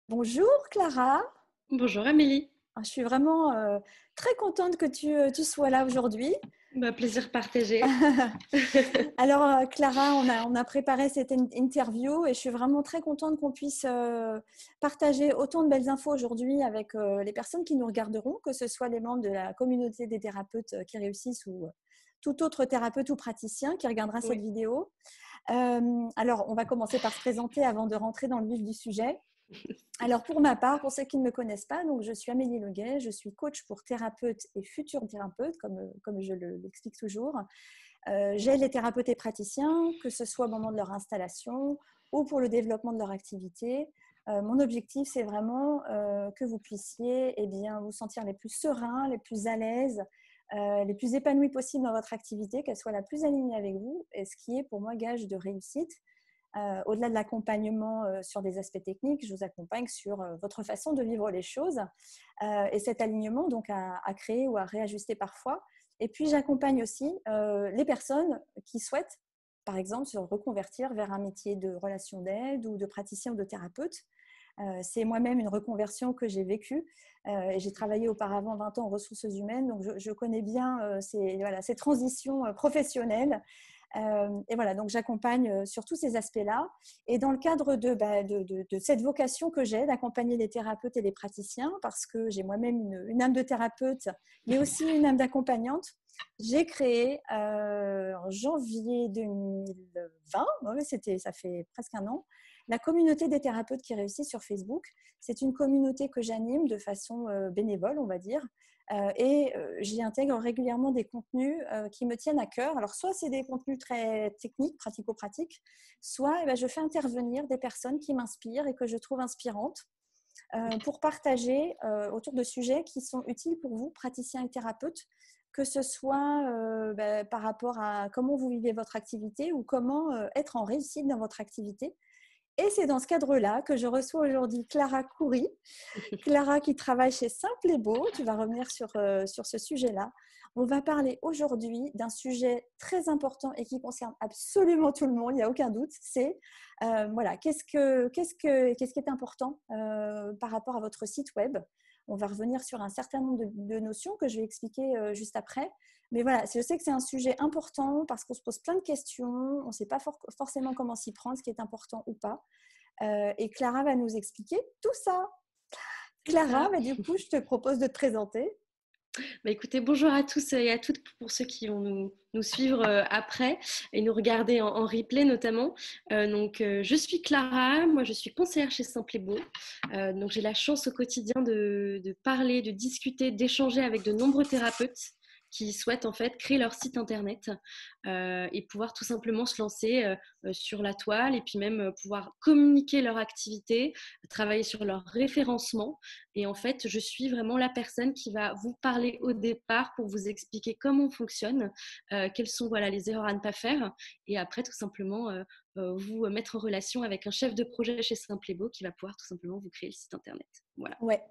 Bonjour Clara. Bonjour Amélie. Je suis vraiment très contente que tu sois là aujourd'hui. Plaisir partagé. Alors Clara, on a préparé cette interview et je suis vraiment très contente qu'on puisse partager autant de belles infos aujourd'hui avec les personnes qui nous regarderont, que ce soit les membres de la communauté des thérapeutes qui réussissent ou tout autre thérapeute ou praticien qui regardera cette Oui. vidéo. Alors, on va commencer par se présenter avant de rentrer dans le vif du sujet. Alors, pour ma part, pour ceux qui ne me connaissent pas, donc je suis Amélie Leguet, je suis coach pour thérapeutes et futurs thérapeutes, comme je l'explique toujours. J'aide les thérapeutes et praticiens, que ce soit au moment de leur installation ou pour le développement de leur activité. Mon objectif, c'est vraiment que vous puissiez vous sentir les plus sereins, les plus à l'aise, les plus épanouis possibles dans votre activité, qu'elle soit la plus alignée avec vous, et ce qui est pour moi gage de réussite. Au-delà de l'accompagnement sur des aspects techniques, je vous accompagne sur votre façon de vivre les choses et cet alignement donc à créer ou à réajuster parfois. Et puis j'accompagne aussi les personnes qui souhaitent, par exemple, se reconvertir vers un métier de relation d'aide ou de praticien ou de thérapeute. C'est moi-même une reconversion que j'ai vécue et j'ai travaillé auparavant 20 ans en ressources humaines, donc je connais bien ces transitions professionnelles. Et voilà, donc j'accompagne sur tous ces aspects-là. Et dans le cadre de cette vocation que j'ai d'accompagner les thérapeutes et les praticiens, parce que j'ai moi-même une âme de thérapeute, mais aussi une âme d'accompagnante, j'ai créé en janvier 2020, ça fait presque un an, la communauté des thérapeutes qui réussissent sur Facebook. C'est une communauté que j'anime de façon bénévole, on va dire, et j'y intègre régulièrement des contenus qui me tiennent à cœur. Alors, soit c'est des contenus très techniques, pratico-pratiques, soit je fais intervenir des personnes qui m'inspirent et que je trouve inspirantes pour partager autour de sujets qui sont utiles pour vous, praticiens et thérapeutes, que ce soit par rapport à comment vous vivez votre activité ou comment être en réussite dans votre activité. Et c'est dans ce cadre-là que je reçois aujourd'hui Clara Coury. Clara qui travaille chez Simple et Beau. Tu vas revenir sur ce sujet-là. On va parler aujourd'hui d'un sujet très important et qui concerne absolument tout le monde, il n'y a aucun doute. C'est voilà, qu'est-ce qui est important par rapport à votre site web. On va revenir sur un certain nombre de notions que je vais expliquer juste après. Mais voilà, je sais que c'est un sujet important parce qu'on se pose plein de questions, on ne sait pas forcément comment s'y prendre, ce qui est important ou pas. Et Clara va nous expliquer tout ça. C'est Clara, ça. du coup, je te propose de te présenter. Écoutez, bonjour à tous et à toutes pour ceux qui vont nous suivre après et nous regarder en replay notamment. Je suis Clara, moi je suis conseillère chez Simple et Beau. Donc j'ai la chance au quotidien de parler, de discuter, d'échanger avec de nombreux thérapeutes qui souhaitent en fait créer leur site internet et pouvoir tout simplement se lancer sur la toile et puis même pouvoir communiquer leur activité, travailler sur leur référencement. Et en fait, je suis vraiment la personne qui va vous parler au départ pour vous expliquer comment on fonctionne, quelles sont voilà, les erreurs à ne pas faire et après tout simplement vous mettre en relation avec un chef de projet chez Simple et Beau qui va pouvoir tout simplement vous créer le site internet. Voilà. Ouais.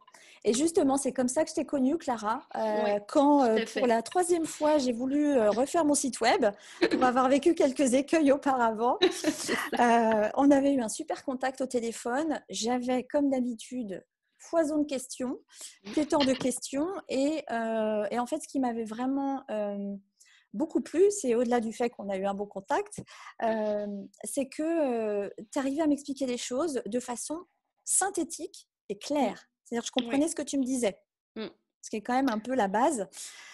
Et justement, c'est comme ça que je t'ai connue, Clara, Oui, quand tout à pour fait. la troisième fois, j'ai voulu refaire mon site web pour avoir vécu quelques écueils auparavant. C'est ça. On avait eu un super contact au téléphone. J'avais, comme d'habitude, foison de questions, pléthore de questions. Et en fait, ce qui m'avait vraiment beaucoup plu, c'est au-delà du fait qu'on a eu un bon contact, c'est que tu arrivais à m'expliquer les choses de façon synthétique et Mm. claire. C'est-à-dire que je Oui. comprenais ce que tu me disais, Mm. ce qui est quand même un peu la base.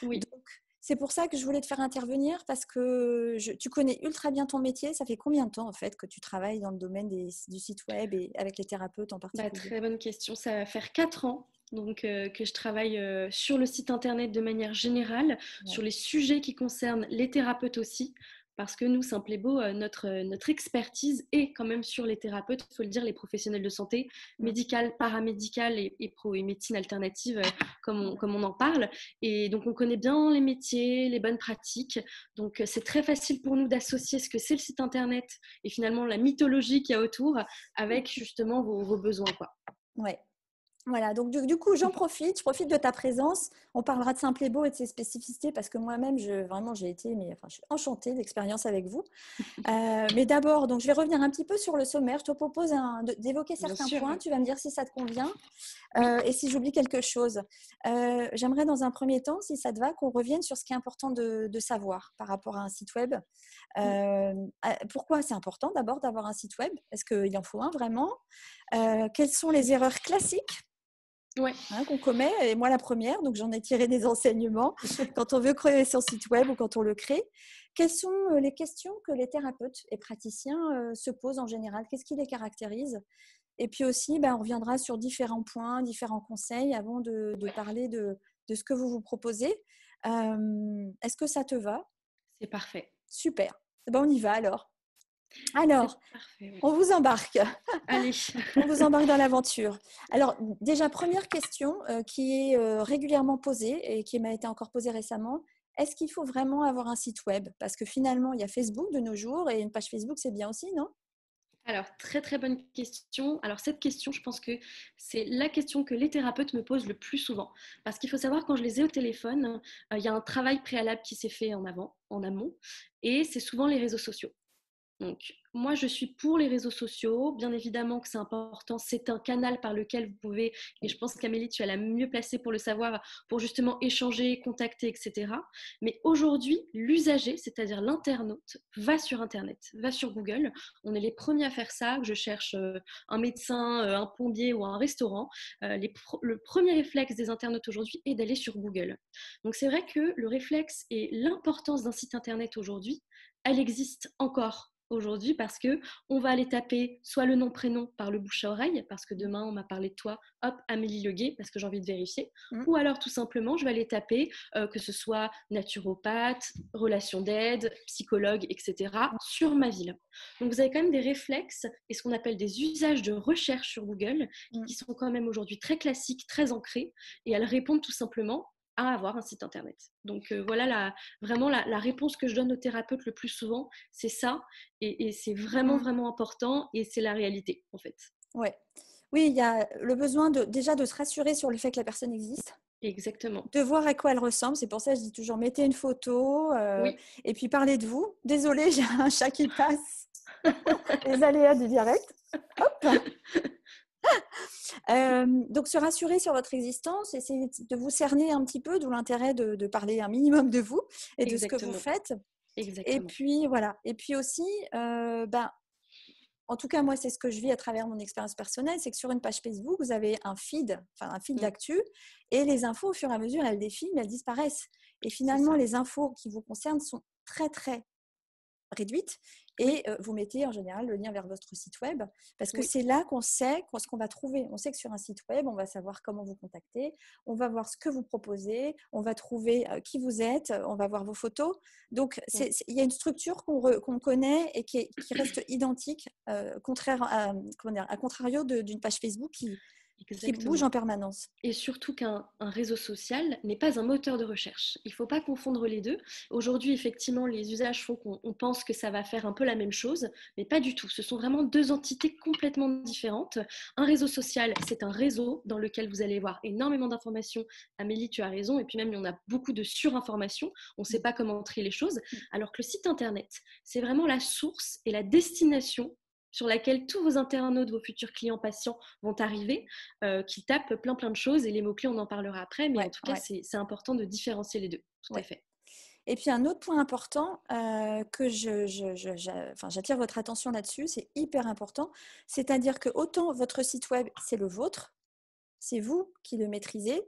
Oui. Donc, c'est pour ça que je voulais te faire intervenir parce que tu connais ultra bien ton métier. Ça fait combien de temps en fait que tu travailles dans le domaine du site web et avec les thérapeutes en particulier? Très bonne question. Ça va faire 4 ans que je travaille sur le site internet de manière générale, sur Ouais. les sujets qui concernent les thérapeutes aussi, parce que nous, Simple et Beau, notre expertise est quand même sur les thérapeutes, il faut le dire, les professionnels de santé, Mm. médicales, paramédicales et médecine alternative, comme on en parle. Et donc, on connaît bien les métiers, les bonnes pratiques. Donc, c'est très facile pour nous d'associer ce que c'est le site internet et finalement la mythologie qu'il y a autour avec justement vos besoins, quoi. Ouais. Voilà, donc du coup, je profite de ta présence. On parlera de Simple et Beau et de ses spécificités parce que moi-même, vraiment, j'ai été, je suis enchantée d'expérience avec vous. Mais d'abord, donc je vais revenir un petit peu sur le sommaire. Je te propose d'évoquer Bien certains sûr, points. Tu vas me dire si ça te convient oui, et si j'oublie quelque chose. J'aimerais dans un premier temps, si ça te va, qu'on revienne sur ce qui est important de savoir par rapport à un site web. oui. Pourquoi c'est important d'abord d'avoir un site web? Est-ce qu'il en faut un vraiment? Quelles sont les erreurs classiques Ouais. qu'on commet? Et moi, la première, donc j'en ai tiré des enseignements quand on veut créer son site web ou quand on le crée. Quelles sont les questions que les thérapeutes et praticiens se posent en général? Qu'est-ce qui les caractérise? Et puis aussi, on reviendra sur différents points, différents conseils avant de Ouais, parler de ce que vous proposez. Est-ce que ça te va? c'est parfait. Super. On y va alors. C'est Alors, parfait, ouais. on vous embarque. Allez. On vous embarque dans l'aventure. Alors, déjà, première question qui est régulièrement posée et qui m'a été encore posée récemment. Est-ce qu'il faut vraiment avoir un site web? Parce que finalement, il y a Facebook de nos jours et une page Facebook, c'est bien aussi, non? Alors, très très bonne question. Alors, cette question, je pense que c'est la question que les thérapeutes me posent le plus souvent. Parce qu'il faut savoir, quand je les ai au téléphone, il y a un travail préalable qui s'est fait en amont, et c'est souvent les réseaux sociaux. Donc, moi, je suis pour les réseaux sociaux. Bien évidemment que c'est important. C'est un canal par lequel vous pouvez, et je pense qu'Amélie, tu es la mieux placée pour le savoir, pour justement échanger, contacter, etc. Mais aujourd'hui, l'usager, c'est-à-dire l'internaute, va sur Internet, va sur Google. On est les premiers à faire ça. Que je cherche un médecin, un plombier ou un restaurant. Le premier réflexe des internautes aujourd'hui est d'aller sur Google. Donc, c'est vrai que le réflexe et l'importance d'un site Internet aujourd'hui, elle existe encore aujourd'hui parce que on va aller taper soit le nom prénom par le bouche à oreille parce que demain on m'a parlé de toi, hop, Amélie Leguet parce que j'ai envie de vérifier, Mm. ou alors tout simplement je vais aller taper que ce soit naturopathe, relation d'aide, psychologue, etc. sur ma ville. Donc vous avez quand même des réflexes et ce qu'on appelle des usages de recherche sur Google Mm. qui sont quand même aujourd'hui très classiques, très ancrés, et elles répondent tout simplement à avoir un site internet. Donc voilà vraiment la réponse que je donne aux thérapeutes le plus souvent, c'est ça. Et c'est vraiment, Mm. vraiment important et c'est la réalité, en fait. Ouais. Oui, il y a le besoin déjà de se rassurer sur le fait que la personne existe, Exactement. de voir à quoi elle ressemble. C'est pour ça que je dis toujours mettez une photo Oui, et puis parlez de vous. Désolée, j'ai un chat qui passe. Les aléas du direct. Hop. Donc, se rassurer sur votre existence, essayer de vous cerner un petit peu, d'où l'intérêt de parler un minimum de vous et de ce que vous exactement. faites. Et Exactement. puis, voilà. Et puis aussi, en tout cas, moi, c'est ce que je vis à travers mon expérience personnelle, c'est que sur une page Facebook, vous avez un feed Mm, d'actu, et les infos, au fur et à mesure, elles défilent, mais elles disparaissent. Et c'est finalement, ça. les infos qui vous concernent sont très, très réduite Oui, et vous mettez en général le lien vers votre site web parce que oui, c'est là qu'on sait ce qu'on va trouver. On sait que sur un site web, on va savoir comment vous contacter, on va voir ce que vous proposez, on va trouver qui vous êtes, on va voir vos photos. Donc, mm, il y a une structure qu'on connaît et qui reste identique, contraire à contrario d'une page Facebook qui bouge exactement. en permanence. Et surtout qu'un réseau social n'est pas un moteur de recherche. Il ne faut pas confondre les deux. Aujourd'hui, effectivement, les usages font qu'on pense que ça va faire un peu la même chose, mais pas du tout. Ce sont vraiment deux entités complètement différentes. Un réseau social, c'est un réseau dans lequel vous allez voir énormément d'informations. Amélie, tu as raison. Et puis même, il y en a beaucoup de surinformations. On ne sait pas comment trier les choses. Alors que le site Internet, c'est vraiment la source et la destination sur laquelle tous vos internautes, vos futurs clients patients vont arriver, qui tapent plein plein de choses, et les mots-clés, on en parlera après, mais en Ouais, tout cas, ouais, c'est important de différencier les deux, tout à ouais. fait. Et puis un autre point important que j'attire votre attention là-dessus, c'est hyper important, c'est-à-dire que autant votre site web, c'est le vôtre, c'est vous qui le maîtrisez,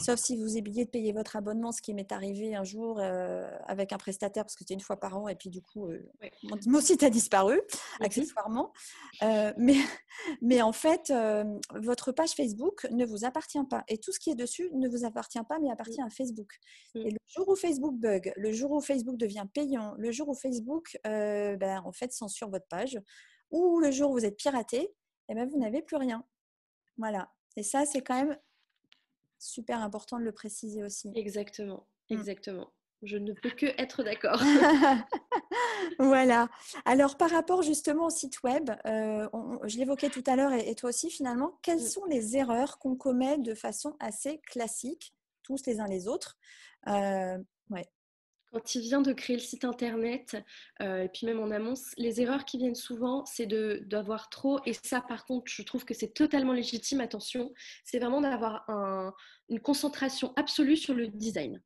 sauf si vous oubliez de payer votre abonnement, ce qui m'est arrivé un jour avec un prestataire, parce que c'était une fois par an, et puis du coup, Ouais. mon site a disparu, Mhm. accessoirement. Euh, mais, mais en fait, votre page Facebook ne vous appartient pas. Et tout ce qui est dessus ne vous appartient pas, mais appartient à Facebook. Mm. Et le jour où Facebook bug, le jour où Facebook devient payant, le jour où Facebook en fait, censure votre page, ou le jour où vous êtes piraté, eh ben, vous n'avez plus rien. Voilà. Et ça, c'est quand même super important de le préciser aussi. Exactement, Mm. exactement. Je ne peux que être d'accord. Voilà. Alors, par rapport justement au site web, je l'évoquais tout à l'heure et toi aussi finalement, quelles sont les erreurs qu'on commet de façon assez classique, tous les uns les autres? Ouais. Quand il vient de créer le site internet, et puis même en amont, les erreurs qui viennent souvent, c'est d'avoir trop, et ça par contre, je trouve que c'est totalement légitime, attention, c'est vraiment d'avoir une concentration absolue sur le design.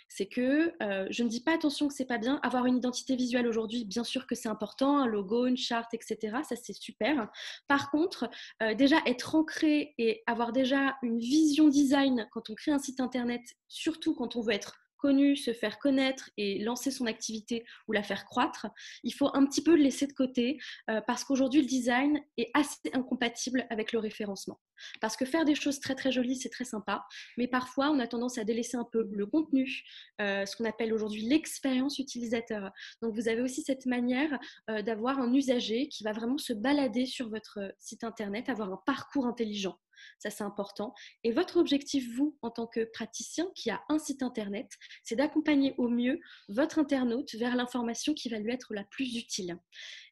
C'est que je ne dis pas attention que c'est pas bien. Avoir une identité visuelle aujourd'hui, bien sûr que c'est important, un logo, une charte, etc. Ça c'est super. Par contre, déjà être ancré et avoir déjà une vision design quand on crée un site internet, surtout quand on veut être connu, se faire connaître et lancer son activité ou la faire croître, il faut un petit peu le laisser de côté parce qu'aujourd'hui le design est assez incompatible avec le référencement. Parce que faire des choses très très jolies, c'est très sympa, mais parfois on a tendance à délaisser un peu le contenu, ce qu'on appelle aujourd'hui l'expérience utilisateur. Donc vous avez aussi cette manière d'avoir un usager qui va vraiment se balader sur votre site internet, avoir un parcours intelligent. Ça, c'est important. Et votre objectif, vous, en tant que praticien qui a un site internet, c'est d'accompagner au mieux votre internaute vers l'information qui va lui être la plus utile.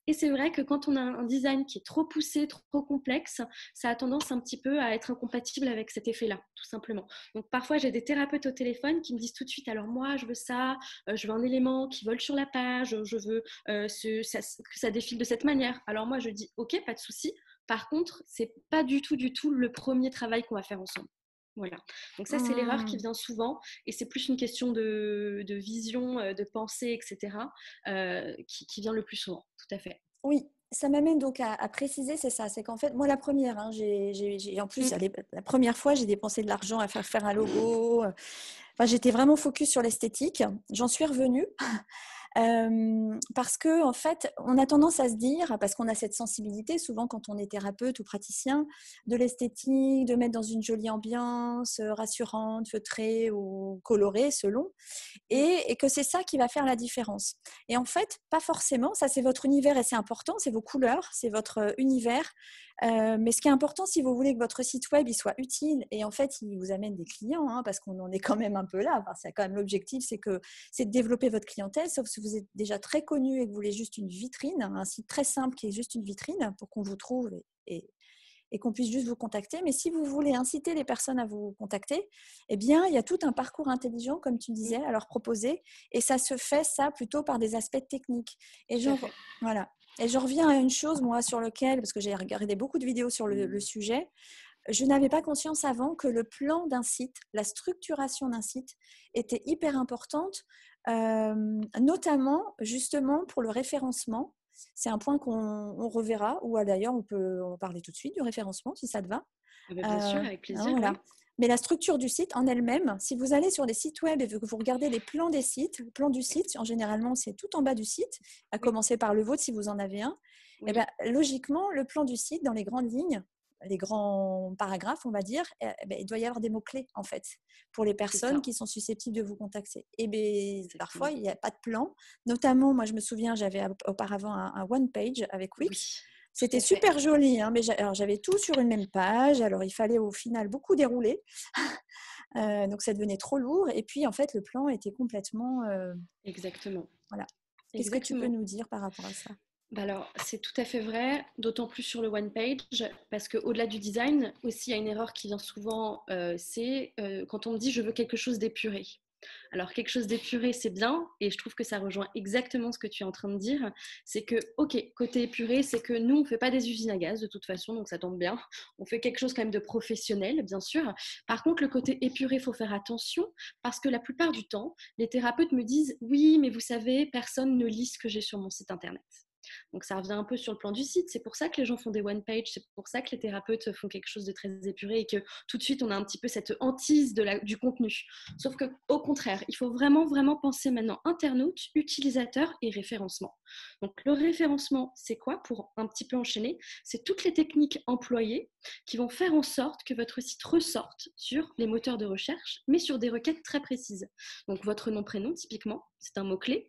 Et c'est vrai que quand on a un design qui est trop poussé, trop complexe, ça a tendance un petit peu à être incompatible avec cet effet-là, tout simplement. Donc parfois, j'ai des thérapeutes au téléphone qui me disent tout de suite, alors moi, je veux ça, je veux un élément qui vole sur la page, je veux que ça défile de cette manière. Alors moi, je dis, ok, pas de souci. Par contre, c'est pas du tout le premier travail qu'on va faire ensemble. Voilà. Donc ça, c'est l'erreur qui vient souvent et c'est plus une question de vision, de pensée, etc. Qui vient le plus souvent, tout à fait. Oui, ça m'amène donc à préciser, c'est ça, c'est qu'en fait, moi la première, hein, en plus, la première fois, j'ai dépensé de l'argent à faire un logo. Enfin, j'étais vraiment focus sur l'esthétique. J'en suis revenue. Parce que en fait, on a tendance à se dire, parce qu'on a cette sensibilité souvent quand on est thérapeute ou praticien, de l'esthétique, de mettre dans une jolie ambiance rassurante, feutrée ou colorée selon, et que c'est ça qui va faire la différence. Et en fait, pas forcément. Ça, c'est votre univers et c'est important. C'est vos couleurs, c'est votre univers. Mais ce qui est important, si vous voulez que votre site web il soit utile et en fait, il vous amène des clients, hein, parce qu'on en est quand même un peu là. Enfin, c'est quand même l'objectif, c'est de développer votre clientèle. Sauf si vous êtes déjà très connu et que vous voulez juste une vitrine, un site très simple qui est juste une vitrine pour qu'on vous trouve et qu'on puisse juste vous contacter. Mais si vous voulez inciter les personnes à vous contacter, eh bien, il y a tout un parcours intelligent, comme tu disais, à leur proposer. Et ça se fait, ça, plutôt par des aspects techniques. Et genre, voilà. Et je reviens à une chose, moi, sur lequel, parce que j'ai regardé beaucoup de vidéos sur le sujet, je n'avais pas conscience avant que le plan d'un site, la structuration d'un site était hyper importante, notamment justement pour le référencement. C'est un point qu'on reverra, ou d'ailleurs on peut en parler tout de suite du référencement si ça te va. Bien sûr, avec plaisir. Voilà. Oui. Mais la structure du site en elle-même, si vous allez sur des sites web et que vous regardez les plans des sites, le plan du site, généralement c'est tout en bas du site, à commencer par le vôtre si vous en avez un, Oui. et bien, logiquement, le plan du site, dans les grandes lignes, les grands paragraphes, on va dire, il doit y avoir des mots-clés, en fait, pour les personnes qui sont susceptibles de vous contacter. Et bien, parfois, il n'y a pas de plan. Notamment, moi, je me souviens, j'avais auparavant un one-page avec Wix. Oui, c'était super joli, hein, mais j'avais tout sur une même page. Alors, il fallait au final beaucoup dérouler. Donc, ça devenait trop lourd. Et puis, en fait, le plan était complètement… Exactement. Voilà. Qu'est-ce que tu peux nous dire par rapport à ça ? Bah alors, c'est tout à fait vrai, d'autant plus sur le one page, parce qu'au-delà du design, aussi, il y a une erreur qui vient souvent, c'est quand on me dit je veux quelque chose d'épuré. Alors, quelque chose d'épuré, c'est bien, et je trouve que ça rejoint exactement ce que tu es en train de dire. C'est que, ok, côté épuré, c'est que nous, on ne fait pas des usines à gaz de toute façon, donc ça tombe bien. On fait quelque chose quand même de professionnel, bien sûr. Par contre, le côté épuré, il faut faire attention, parce que la plupart du temps, les thérapeutes me disent, oui, mais vous savez, personne ne lit ce que j'ai sur mon site internet. Donc ça revient un peu sur le plan du site. C'est pour ça que les gens font des one page, c'est pour ça que les thérapeutes font quelque chose de très épuré et que tout de suite on a un petit peu cette hantise du contenu. Sauf que au contraire, il faut vraiment penser maintenant internaute, utilisateur et référencement. Donc le référencement, c'est quoi pour un petit peu enchaîner? C'est toutes les techniques employées qui vont faire en sorte que votre site ressorte sur les moteurs de recherche, mais sur des requêtes très précises. Donc votre nom, prénom, typiquement, c'est un mot-clé.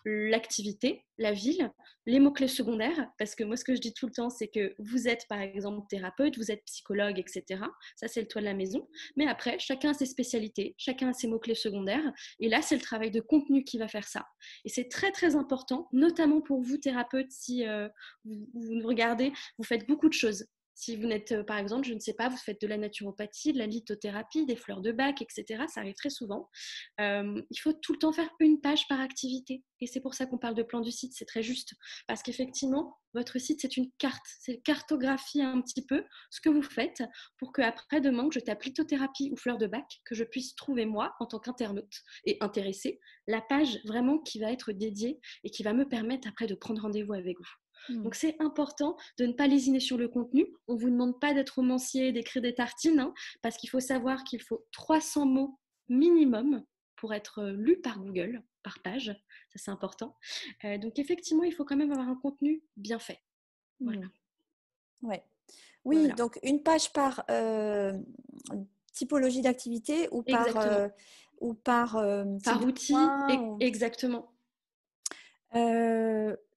l'activité, la ville, les mots-clés secondaires, parce que moi, ce que je dis tout le temps, c'est que vous êtes, par exemple, thérapeute, vous êtes psychologue, etc. Ça, c'est le toit de la maison. Mais après, chacun a ses spécialités, chacun a ses mots-clés secondaires. Et là, c'est le travail de contenu qui va faire ça. Et c'est très, très important, notamment pour vous, thérapeute, si vous nous regardez, vous faites beaucoup de choses. Si vous n'êtes, par exemple, je ne sais pas, vous faites de la naturopathie, de la lithothérapie, des fleurs de bac, etc. Ça arrive très souvent. Il faut tout le temps faire une page par activité. Et c'est pour ça qu'on parle de plan du site, c'est très juste. Parce qu'effectivement, votre site, c'est une carte. C'est cartographie un petit peu ce que vous faites pour qu'après, demain, que je tape lithothérapie ou fleurs de bac, que je puisse trouver, moi, en tant qu'internaute et intéressé, la page vraiment qui va être dédiée et qui va me permettre après de prendre rendez-vous avec vous. Donc, c'est important de ne pas lésiner sur le contenu. On ne vous demande pas d'être romancier, d'écrire des tartines, hein, parce qu'il faut savoir qu'il faut 300 mots minimum pour être lu par Google, par page. Ça, c'est important. Donc, effectivement, il faut quand même avoir un contenu bien fait. Voilà. Ouais. Oui, voilà. Donc une page par typologie d'activité ou par outil. Exactement.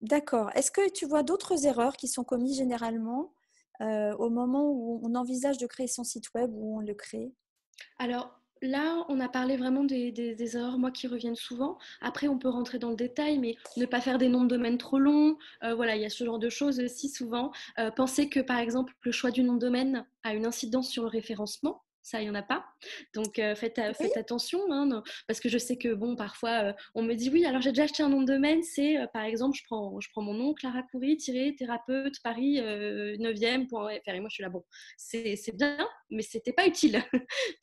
D'accord. Est-ce que tu vois d'autres erreurs qui sont commises généralement au moment où on envisage de créer son site web ou on le crée? Alors là, on a parlé vraiment des erreurs, moi, qui reviennent souvent. Après, on peut rentrer dans le détail, mais ne pas faire des noms de domaine trop longs. Voilà, il y a ce genre de choses aussi souvent. Pensez que, par exemple, le choix du nom de domaine a une incidence sur le référencement. Ça, il n'y en a pas. Donc, faites attention, hein, parce que je sais que, bon, parfois, on me dit, oui, alors j'ai déjà acheté un nom de domaine, c'est, par exemple, je prends mon nom, Clara Coury, thérapeute, Paris, 9e.fr. Et moi, je suis là, bon, c'est bien, mais ce n'était pas utile,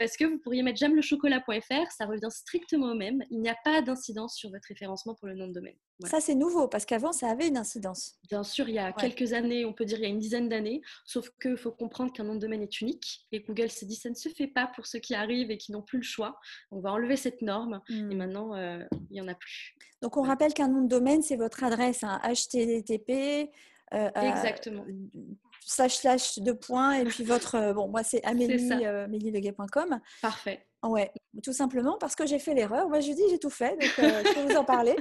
parce que vous pourriez mettre j'aimeLeChocolat.fr, ça revient strictement au même. Il n'y a pas d'incidence sur votre référencement pour le nom de domaine. Voilà. Ça, c'est nouveau, parce qu'avant, ça avait une incidence. Bien sûr, il y a quelques années, on peut dire il y a une dizaine d'années, sauf qu'il faut comprendre qu'un nom de domaine est unique et Google s'est dit ça ne se fait pas pour ceux qui arrivent et qui n'ont plus le choix. On va enlever cette norme et maintenant, il n'y en a plus. Donc, on rappelle qu'un nom de domaine, c'est votre adresse, hein, http. Exactement. / deux points et puis votre bon, moi c'est amélieleguet.com. Parfait. Ouais, tout simplement parce que j'ai fait l'erreur. Moi je dis j'ai tout fait, donc je peux vous en parler.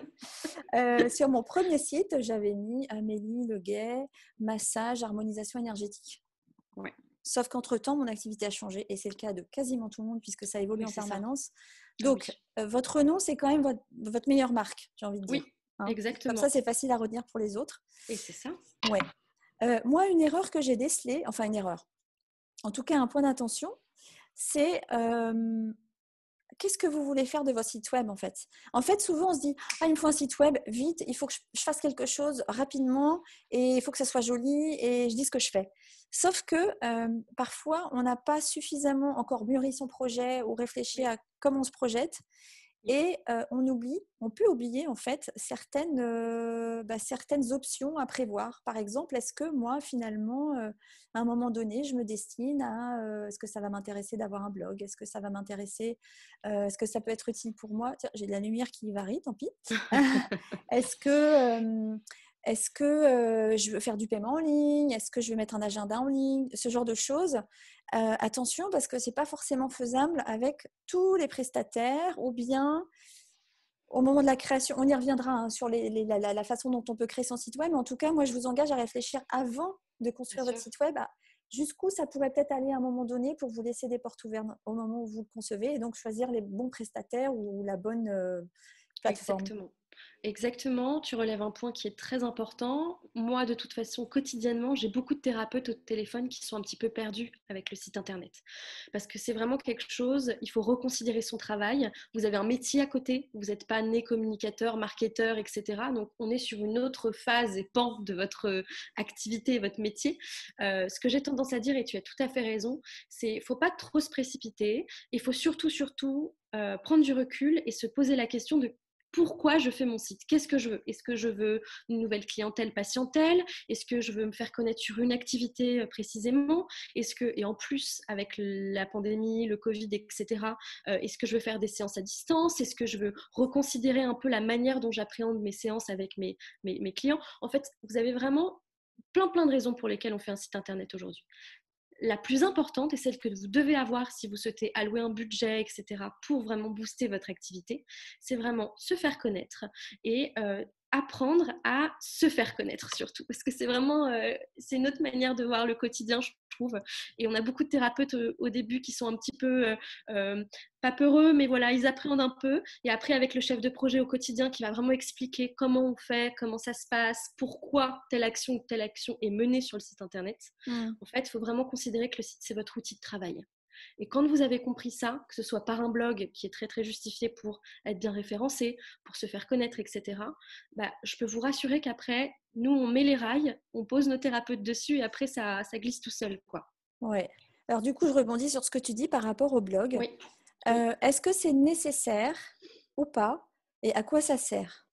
Sur mon premier site, j'avais mis Amélie Leguet, massage, harmonisation énergétique. Ouais. Sauf qu'entre-temps, mon activité a changé et c'est le cas de quasiment tout le monde puisque ça évolue en permanence. Donc, votre nom, c'est quand même votre meilleure marque, j'ai envie de dire. Oui, hein, exactement. Comme ça, c'est facile à retenir pour les autres. Et c'est ça. Ouais. Moi, une erreur que j'ai décelée, enfin une erreur, en tout cas un point d'attention, c'est qu'est-ce que vous voulez faire de votre site web en fait? En fait, souvent on se dit il me faut un site web, vite, il faut que je fasse quelque chose rapidement et il faut que ça soit joli et je dis ce que je fais. Sauf que parfois, on n'a pas suffisamment encore mûri son projet ou réfléchi à comment on se projette. Et on peut oublier en fait certaines options à prévoir. Par exemple, est-ce que moi, finalement, à un moment donné, je me destine à est-ce que ça va m'intéresser d'avoir un blog? Est-ce que ça va m'intéresser? Est-ce que ça peut être utile pour moi? Tiens, j'ai de la lumière qui varie, tant pis. Est-ce que je veux faire du paiement en ligne? Est-ce que je veux mettre un agenda en ligne? Ce genre de choses. Attention, parce que ce n'est pas forcément faisable avec tous les prestataires ou bien au moment de la création. On y reviendra hein, sur la façon dont on peut créer son site web. Mais en tout cas, moi, je vous engage à réfléchir avant de construire votre site web jusqu'où ça pourrait peut-être aller à un moment donné pour vous laisser des portes ouvertes au moment où vous le concevez et donc choisir les bons prestataires ou la bonne plateforme. Exactement, tu relèves un point qui est très important. Moi, de toute façon, quotidiennement, j'ai beaucoup de thérapeutes au téléphone qui sont un petit peu perdus avec le site internet. Parce que c'est vraiment quelque chose, il faut reconsidérer son travail. Vous avez un métier à côté, vous n'êtes pas né communicateur, marketeur, etc. Donc, on est sur une autre phase et pan de votre activité et votre métier. Ce que j'ai tendance à dire, et tu as tout à fait raison, c'est qu'il ne faut pas trop se précipiter. Il faut surtout prendre du recul et se poser la question de pourquoi je fais mon site? Qu'est-ce que je veux? Est-ce que je veux une nouvelle clientèle patientèle? Est-ce que je veux me faire connaître sur une activité précisément? Et en plus, avec la pandémie, le Covid, etc., est-ce que je veux faire des séances à distance? Est-ce que je veux reconsidérer un peu la manière dont j'appréhende mes séances avec mes clients? En fait, vous avez vraiment plein de raisons pour lesquelles on fait un site internet aujourd'hui. La plus importante et celle que vous devez avoir si vous souhaitez allouer un budget, etc., pour vraiment booster votre activité, c'est vraiment se faire connaître et apprendre à se faire connaître surtout, parce que c'est vraiment, c'est une autre manière de voir le quotidien, je trouve. Et on a beaucoup de thérapeutes au début qui sont un petit peu, pas peureux, mais voilà, ils appréhendent un peu. Et après, avec le chef de projet au quotidien qui va vraiment expliquer comment on fait, comment ça se passe, pourquoi telle action ou telle action est menée sur le site internet, en fait, il faut vraiment considérer que le site, c'est votre outil de travail. Et quand vous avez compris ça, que ce soit par un blog qui est très très justifié pour être bien référencé, pour se faire connaître, etc., je peux vous rassurer qu'après, nous, on met les rails, on pose nos thérapeutes dessus et après, ça glisse tout seul, quoi. Ouais. Alors du coup, je rebondis sur ce que tu dis par rapport au blog. Oui. Oui. Est-ce que c'est nécessaire ou pas? Et à quoi ça sert?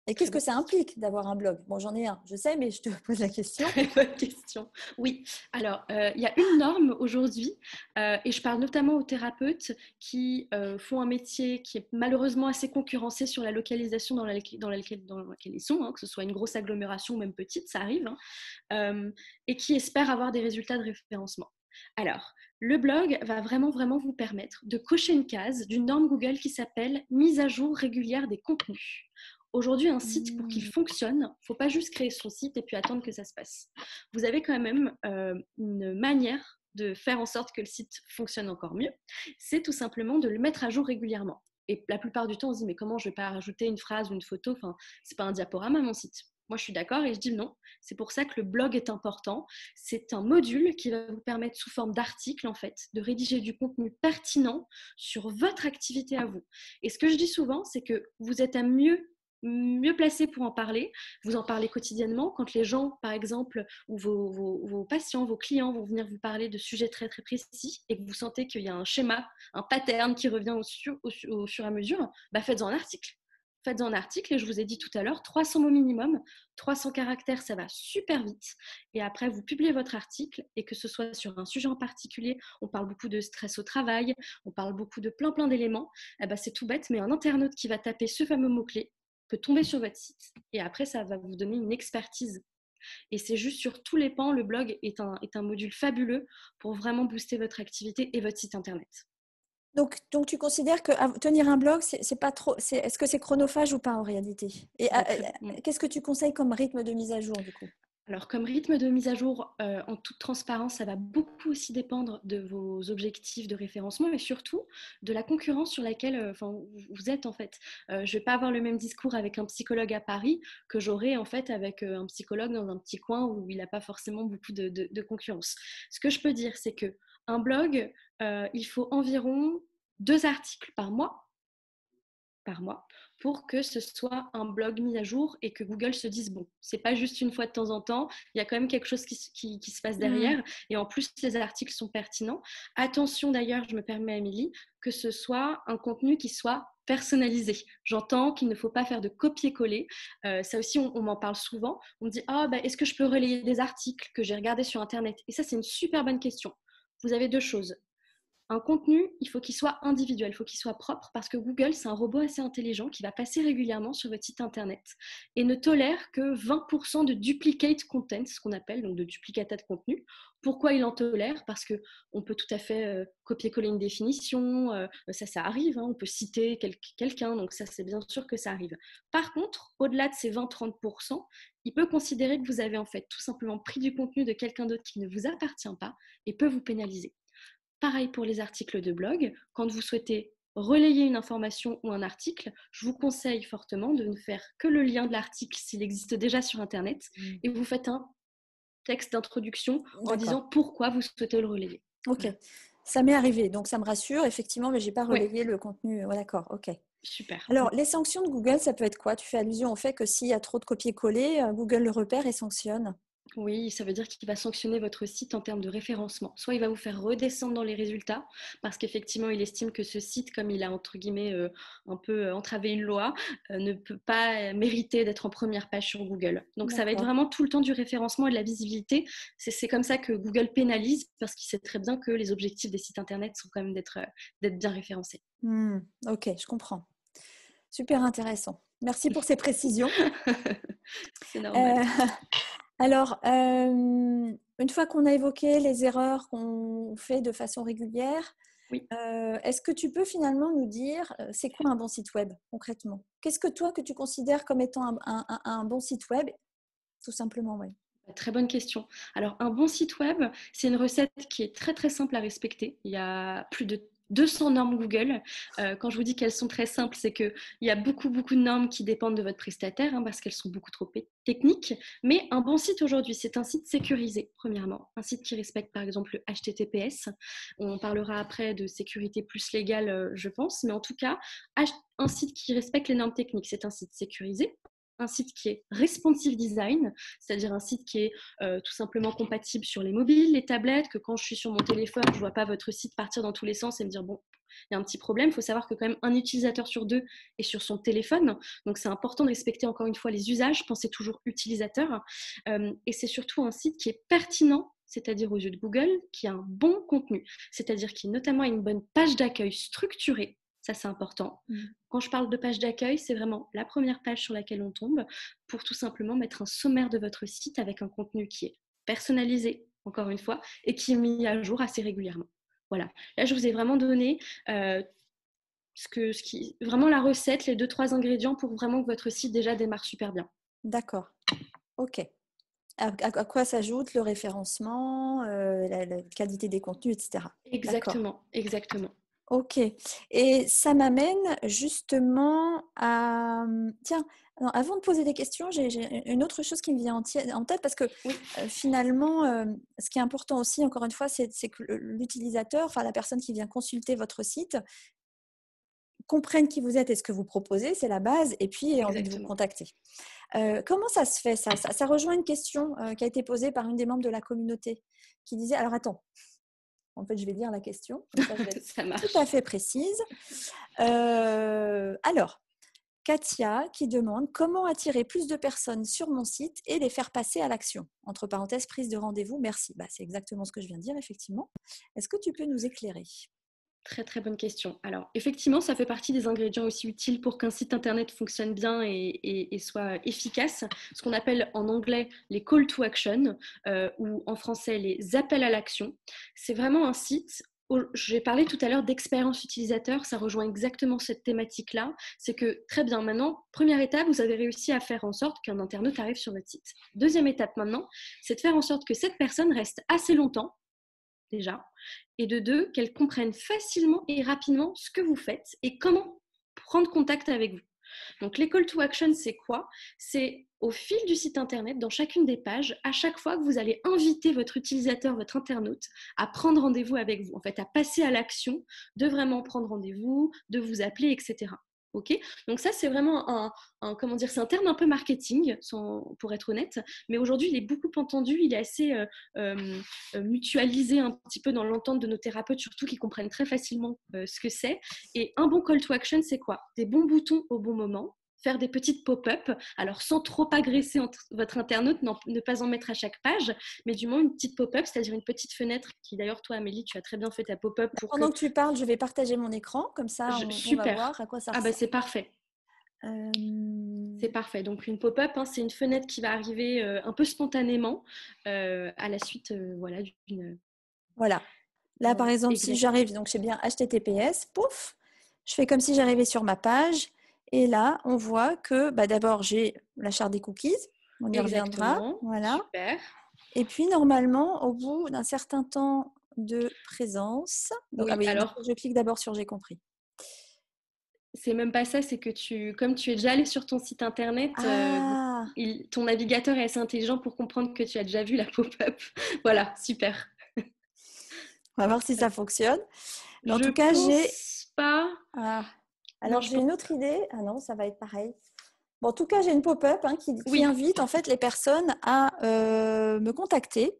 Et Très qu'est-ce que bonne ça question. implique d'avoir un blog? Bon, j'en ai un, je sais, mais je te pose la question. Très bonne question. Oui, alors il y a une norme aujourd'hui, et je parle notamment aux thérapeutes qui font un métier qui est malheureusement assez concurrencé sur la localisation dans laquelle ils sont, hein, que ce soit une grosse agglomération ou même petite, ça arrive, hein, et qui espèrent avoir des résultats de référencement. Alors, le blog va vraiment, vraiment vous permettre de cocher une case d'une norme Google qui s'appelle mise à jour régulière des contenus. Aujourd'hui, un site, pour qu'il fonctionne, il ne faut pas juste créer son site et puis attendre que ça se passe. Vous avez quand même une manière de faire en sorte que le site fonctionne encore mieux. C'est tout simplement de le mettre à jour régulièrement. Et la plupart du temps, on se dit, mais comment je ne vais pas rajouter une phrase ou une photo? Enfin, ce n'est pas un diaporama, mon site. Moi, je suis d'accord et je dis non. C'est pour ça que le blog est important. C'est un module qui va vous permettre, sous forme d'article, en fait, de rédiger du contenu pertinent sur votre activité à vous. Et ce que je dis souvent, c'est que vous êtes à mieux placé pour en parler. Vous en parlez quotidiennement quand les gens, par exemple, ou vos patients, vos clients vont venir vous parler de sujets très très précis et que vous sentez qu'il y a un schéma, un pattern qui revient au fur et à mesure, faites-en un article. Faites-en un article et je vous ai dit tout à l'heure, 300 mots minimum, 300 caractères, ça va super vite. Et après, vous publiez votre article et que ce soit sur un sujet en particulier, on parle beaucoup de stress au travail, on parle beaucoup de plein d'éléments, c'est tout bête, mais un internaute qui va taper ce fameux mot-clé peut tomber sur votre site et après, ça va vous donner une expertise. Et c'est juste sur tous les pans, le blog est un module fabuleux pour vraiment booster votre activité et votre site internet. Donc, tu considères que tenir un blog, c'est pas trop. Est-ce que c'est chronophage ou pas en réalité? Et qu'est-ce que tu conseilles comme rythme de mise à jour du coup? Alors, comme rythme de mise à jour, en toute transparence, ça va beaucoup aussi dépendre de vos objectifs de référencement et surtout de la concurrence sur laquelle vous êtes en fait. Je ne vais pas avoir le même discours avec un psychologue à Paris que j'aurai en fait avec un psychologue dans un petit coin où il n'a pas forcément beaucoup de concurrence. Ce que je peux dire, c'est qu'un blog, il faut environ 2 articles par mois pour que ce soit un blog mis à jour et que Google se dise bon, c'est pas juste une fois de temps en temps, il y a quand même quelque chose qui se passe derrière et en plus les articles sont pertinents. Attention d'ailleurs, je me permets Amélie, que ce soit un contenu qui soit personnalisé. J'entends qu'il ne faut pas faire de copier-coller. Ça aussi, on m'en parle souvent. On me dit est-ce que je peux relayer des articles que j'ai regardés sur Internet? Et ça, c'est une super bonne question. Vous avez 2 choses. Un contenu, il faut qu'il soit individuel, il faut qu'il soit propre parce que Google, c'est un robot assez intelligent qui va passer régulièrement sur votre site internet et ne tolère que 20% de duplicate content, ce qu'on appelle, donc de duplicata de contenu. Pourquoi il en tolère? Parce qu'on peut tout à fait copier-coller une définition, ça arrive, hein, on peut citer quelqu'un, donc ça c'est bien sûr que ça arrive. Par contre, au-delà de ces 20-30%, il peut considérer que vous avez en fait tout simplement pris du contenu de quelqu'un d'autre qui ne vous appartient pas et peut vous pénaliser. Pareil pour les articles de blog. Quand vous souhaitez relayer une information ou un article, je vous conseille fortement de ne faire que le lien de l'article s'il existe déjà sur Internet et vous faites un texte d'introduction en disant pourquoi vous souhaitez le relayer. Ok, voilà. Ça m'est arrivé, donc ça me rassure, effectivement, mais je n'ai pas relayé le contenu. Ouais, d'accord, ok. Super. Alors, les sanctions de Google, ça peut être quoi? Tu fais allusion au fait que s'il y a trop de copier-coller, Google le repère et sanctionne. Oui, ça veut dire qu'il va sanctionner votre site en termes de référencement. Soit il va vous faire redescendre dans les résultats parce qu'effectivement, il estime que ce site, comme il a entre guillemets un peu entravé une loi, ne peut pas mériter d'être en première page sur Google. Donc, ça va être vraiment tout le temps du référencement et de la visibilité. C'est comme ça que Google pénalise parce qu'il sait très bien que les objectifs des sites internet sont quand même d'être bien référencés. Ok, je comprends. Super intéressant. Merci pour ces précisions. C'est normal. Alors, une fois qu'on a évoqué les erreurs qu'on fait de façon régulière, Oui. Est-ce que tu peux finalement nous dire, c'est quoi un bon site web concrètement? Qu'est-ce que toi, que tu considères comme étant un bon site web? Tout simplement, oui. Très bonne question. Alors, un bon site web, c'est une recette qui est très très simple à respecter. Il y a plus de 200 normes Google. Quand je vous dis qu'elles sont très simples, c'est qu'il y a beaucoup beaucoup de normes qui dépendent de votre prestataire parce qu'elles sont beaucoup trop techniques. Mais un bon site aujourd'hui, c'est un site sécurisé, premièrement. Un site qui respecte par exemple le HTTPS. On parlera après de sécurité plus légale, je pense. Mais en tout cas, un site qui respecte les normes techniques, c'est un site sécurisé. Un site qui est responsive design, c'est-à-dire un site qui est tout simplement compatible sur les mobiles, les tablettes, que quand je suis sur mon téléphone, je ne vois pas votre site partir dans tous les sens et me dire, bon, il y a un petit problème. Il faut savoir que quand même un utilisateur sur deux est sur son téléphone. Donc, c'est important de respecter encore une fois les usages. Pensez toujours utilisateur. Et c'est surtout un site qui est pertinent, c'est-à-dire aux yeux de Google, qui a un bon contenu, c'est-à-dire qui notamment a une bonne page d'accueil structurée. Ça, c'est important. Quand je parle de page d'accueil, c'est vraiment la première page sur laquelle on tombe pour tout simplement mettre un sommaire de votre site avec un contenu qui est personnalisé, encore une fois, et qui est mis à jour assez régulièrement. Voilà. Là, je vous ai vraiment donné vraiment la recette, les 2-3 ingrédients pour vraiment que votre site déjà démarre super bien. D'accord. OK. À quoi s'ajoute le référencement, la qualité des contenus, etc. Exactement, exactement. Ok. Et ça m'amène justement à... Tiens, avant de poser des questions, j'ai une autre chose qui me vient en tête parce que finalement, ce qui est important aussi, encore une fois, c'est que l'utilisateur, enfin la personne qui vient consulter votre site, comprenne qui vous êtes et ce que vous proposez, c'est la base, et puis ait envie de vous contacter. Comment ça se fait ça rejoint une question qui a été posée par une des membres de la communauté qui disait, alors attends, en fait je vais lire la question, comme ça je vais être ça marche. tout à fait précise. Alors, Katia qui demande comment attirer plus de personnes sur mon site et les faire passer à l'action. Entre parenthèses, prise de rendez-vous, merci. C'est exactement ce que je viens de dire, effectivement. Est-ce que tu peux nous éclairer ? Très très bonne question. Alors effectivement, ça fait partie des ingrédients aussi utiles pour qu'un site internet fonctionne bien et soit efficace. Ce qu'on appelle en anglais les call to action ou en français les appels à l'action. C'est vraiment un site. J'ai parlé tout à l'heure d'expérience utilisateur, ça rejoint exactement cette thématique-là. C'est que très bien, maintenant, première étape, vous avez réussi à faire en sorte qu'un internaute arrive sur votre site. Deuxième étape maintenant, c'est de faire en sorte que cette personne reste assez longtemps déjà, et de deux, qu'elles comprennent facilement et rapidement ce que vous faites et comment prendre contact avec vous. Donc, les call to action, c'est quoi ? C'est au fil du site internet, dans chacune des pages, à chaque fois que vous allez inviter votre utilisateur, votre internaute, à prendre rendez-vous avec vous, en fait, à passer à l'action de vraiment prendre rendez-vous, de vous appeler, etc. Ok, donc ça c'est vraiment comment dire, c'est un terme un peu marketing, pour être honnête, mais aujourd'hui il est beaucoup entendu, il est assez mutualisé un petit peu dans l'entente de nos thérapeutes, surtout qui comprennent très facilement ce que c'est. Et un bon call to action, c'est quoi ? Des bons boutons au bon moment, faire des petites pop-up, alors sans trop agresser votre internaute, ne pas en mettre à chaque page, mais du moins une petite pop-up, c'est-à-dire une petite fenêtre qui d'ailleurs, toi Amélie, tu as très bien fait ta pop-up. Pendant que tu parles, je vais partager mon écran, comme ça on va voir à quoi ça ressemble. C'est parfait. C'est parfait. Donc une pop-up, c'est une fenêtre qui va arriver un peu spontanément à la suite voilà, d'une... Voilà. Là, par exemple, si j'arrive, donc j'ai bien HTTPS, pouf, je fais comme si j'arrivais sur ma page. Et là, on voit que d'abord, j'ai la charte des cookies. On y reviendra. Voilà. Super. Et puis, normalement, au bout d'un certain temps de présence, donc, alors, je clique d'abord sur « J'ai compris ». C'est même pas ça, c'est que comme tu es déjà allé sur ton site internet, ton navigateur est assez intelligent pour comprendre que tu as déjà vu la pop-up. Voilà, super. On va voir si ça fonctionne. Mais en tout cas, j'ai... pas. Alors, j'ai une autre idée. Ah non, ça va être pareil. Bon, en tout cas, j'ai une pop-up qui invite en fait les personnes à me contacter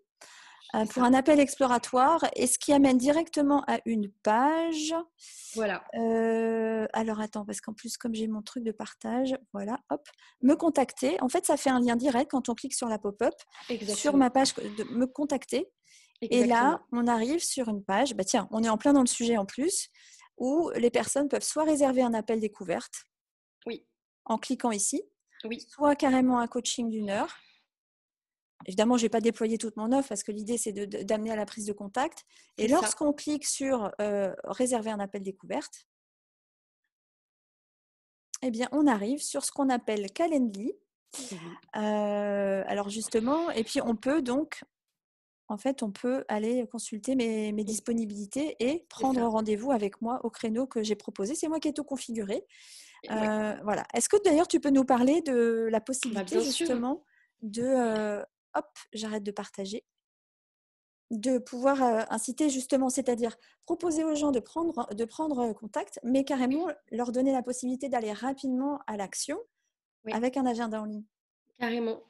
pour un appel exploratoire et ce qui amène directement à une page. Voilà. Alors, attends, parce qu'en plus, comme j'ai mon truc de partage, voilà, hop, me contacter. En fait, ça fait un lien direct quand on clique sur la pop-up sur ma page de me contacter. Exactement. Et là, on arrive sur une page. Tiens, on est en plein dans le sujet en plus, où les personnes peuvent soit réserver un appel découverte. Oui. En cliquant ici. Oui. Soit carrément un coaching d'1 heure. évidemment, je ne vais pas déployer toute mon offre parce que l'idée, c'est d'amener à la prise de contact. Et lorsqu'on clique sur réserver un appel découverte, eh bien, on arrive sur ce qu'on appelle Calendly. Alors justement, et puis on peut donc, en fait, on peut aller consulter mes disponibilités et prendre rendez-vous avec moi au créneau que j'ai proposé. C'est moi qui ai tout configuré. Voilà. Est-ce que d'ailleurs tu peux nous parler de la possibilité justement de, hop, j'arrête de partager, de pouvoir inciter justement, c'est-à-dire proposer aux gens de prendre contact, mais carrément leur donner la possibilité d'aller rapidement à l'action avec un agenda en ligne. Carrément.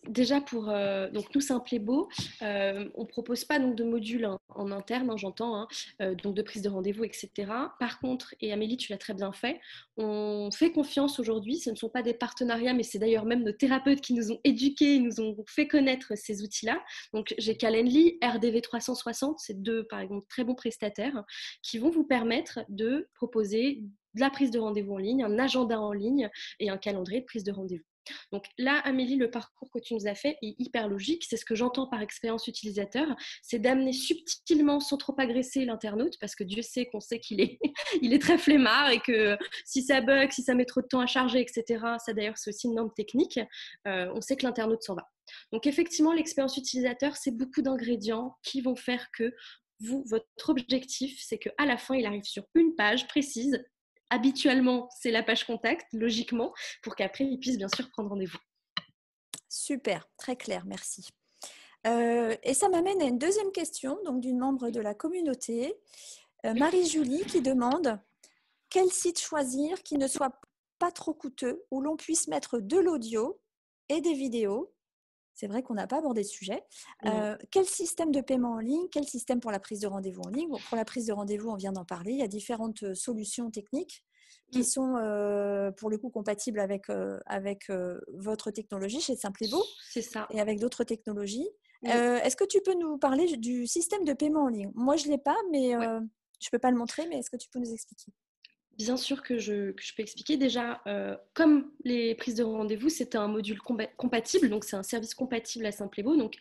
Déjà pour donc nous Simplébo, on propose pas donc de module en interne, j'entends, donc de prise de rendez-vous, etc. Par contre, et Amélie, tu l'as très bien fait, on fait confiance aujourd'hui. Ce ne sont pas des partenariats, mais c'est d'ailleurs même nos thérapeutes qui nous ont éduqués, nous ont fait connaître ces outils-là. Donc j'ai Calendly, RDV 360, c'est deux par exemple très bons prestataires qui vont vous permettre de proposer de la prise de rendez-vous en ligne, un agenda en ligne et un calendrier de prise de rendez-vous. Donc là, Amélie, le parcours que tu nous as fait est hyper logique. C'est ce que j'entends par expérience utilisateur. C'est d'amener subtilement, sans trop agresser l'internaute, parce que Dieu sait qu'on sait qu'il est, il est très flemmard et que si ça bug, si ça met trop de temps à charger, etc., ça d'ailleurs c'est aussi une norme technique, on sait que l'internaute s'en va. Donc effectivement, l'expérience utilisateur, c'est beaucoup d'ingrédients qui vont faire que vous, votre objectif, c'est qu'à la fin, il arrive sur une page précise. Habituellement, c'est la page contact, logiquement, pour qu'après, ils puissent bien sûr prendre rendez-vous. Super, très clair, merci. Et ça m'amène à une deuxième question, donc d'une membre de la communauté, Marie-Julie, qui demande quel site choisir qui ne soit pas trop coûteux, où l'on puisse mettre de l'audio et des vidéos. C'est vrai qu'on n'a pas abordé ce sujet. Quel système de paiement en ligne? Quel système pour la prise de rendez-vous en ligne? Bon, pour la prise de rendez-vous, on vient d'en parler. Il y a différentes solutions techniques qui sont pour le coup compatibles avec votre technologie chez Simplébo. C'est ça. Et avec d'autres technologies. Est-ce que tu peux nous parler du système de paiement en ligne? Moi, je ne l'ai pas, mais je ne peux pas le montrer, mais est-ce que tu peux nous expliquer? Bien sûr que je peux expliquer. Déjà, comme les prises de rendez-vous, c'est un module compatible, donc c'est un service compatible à Simplébo, donc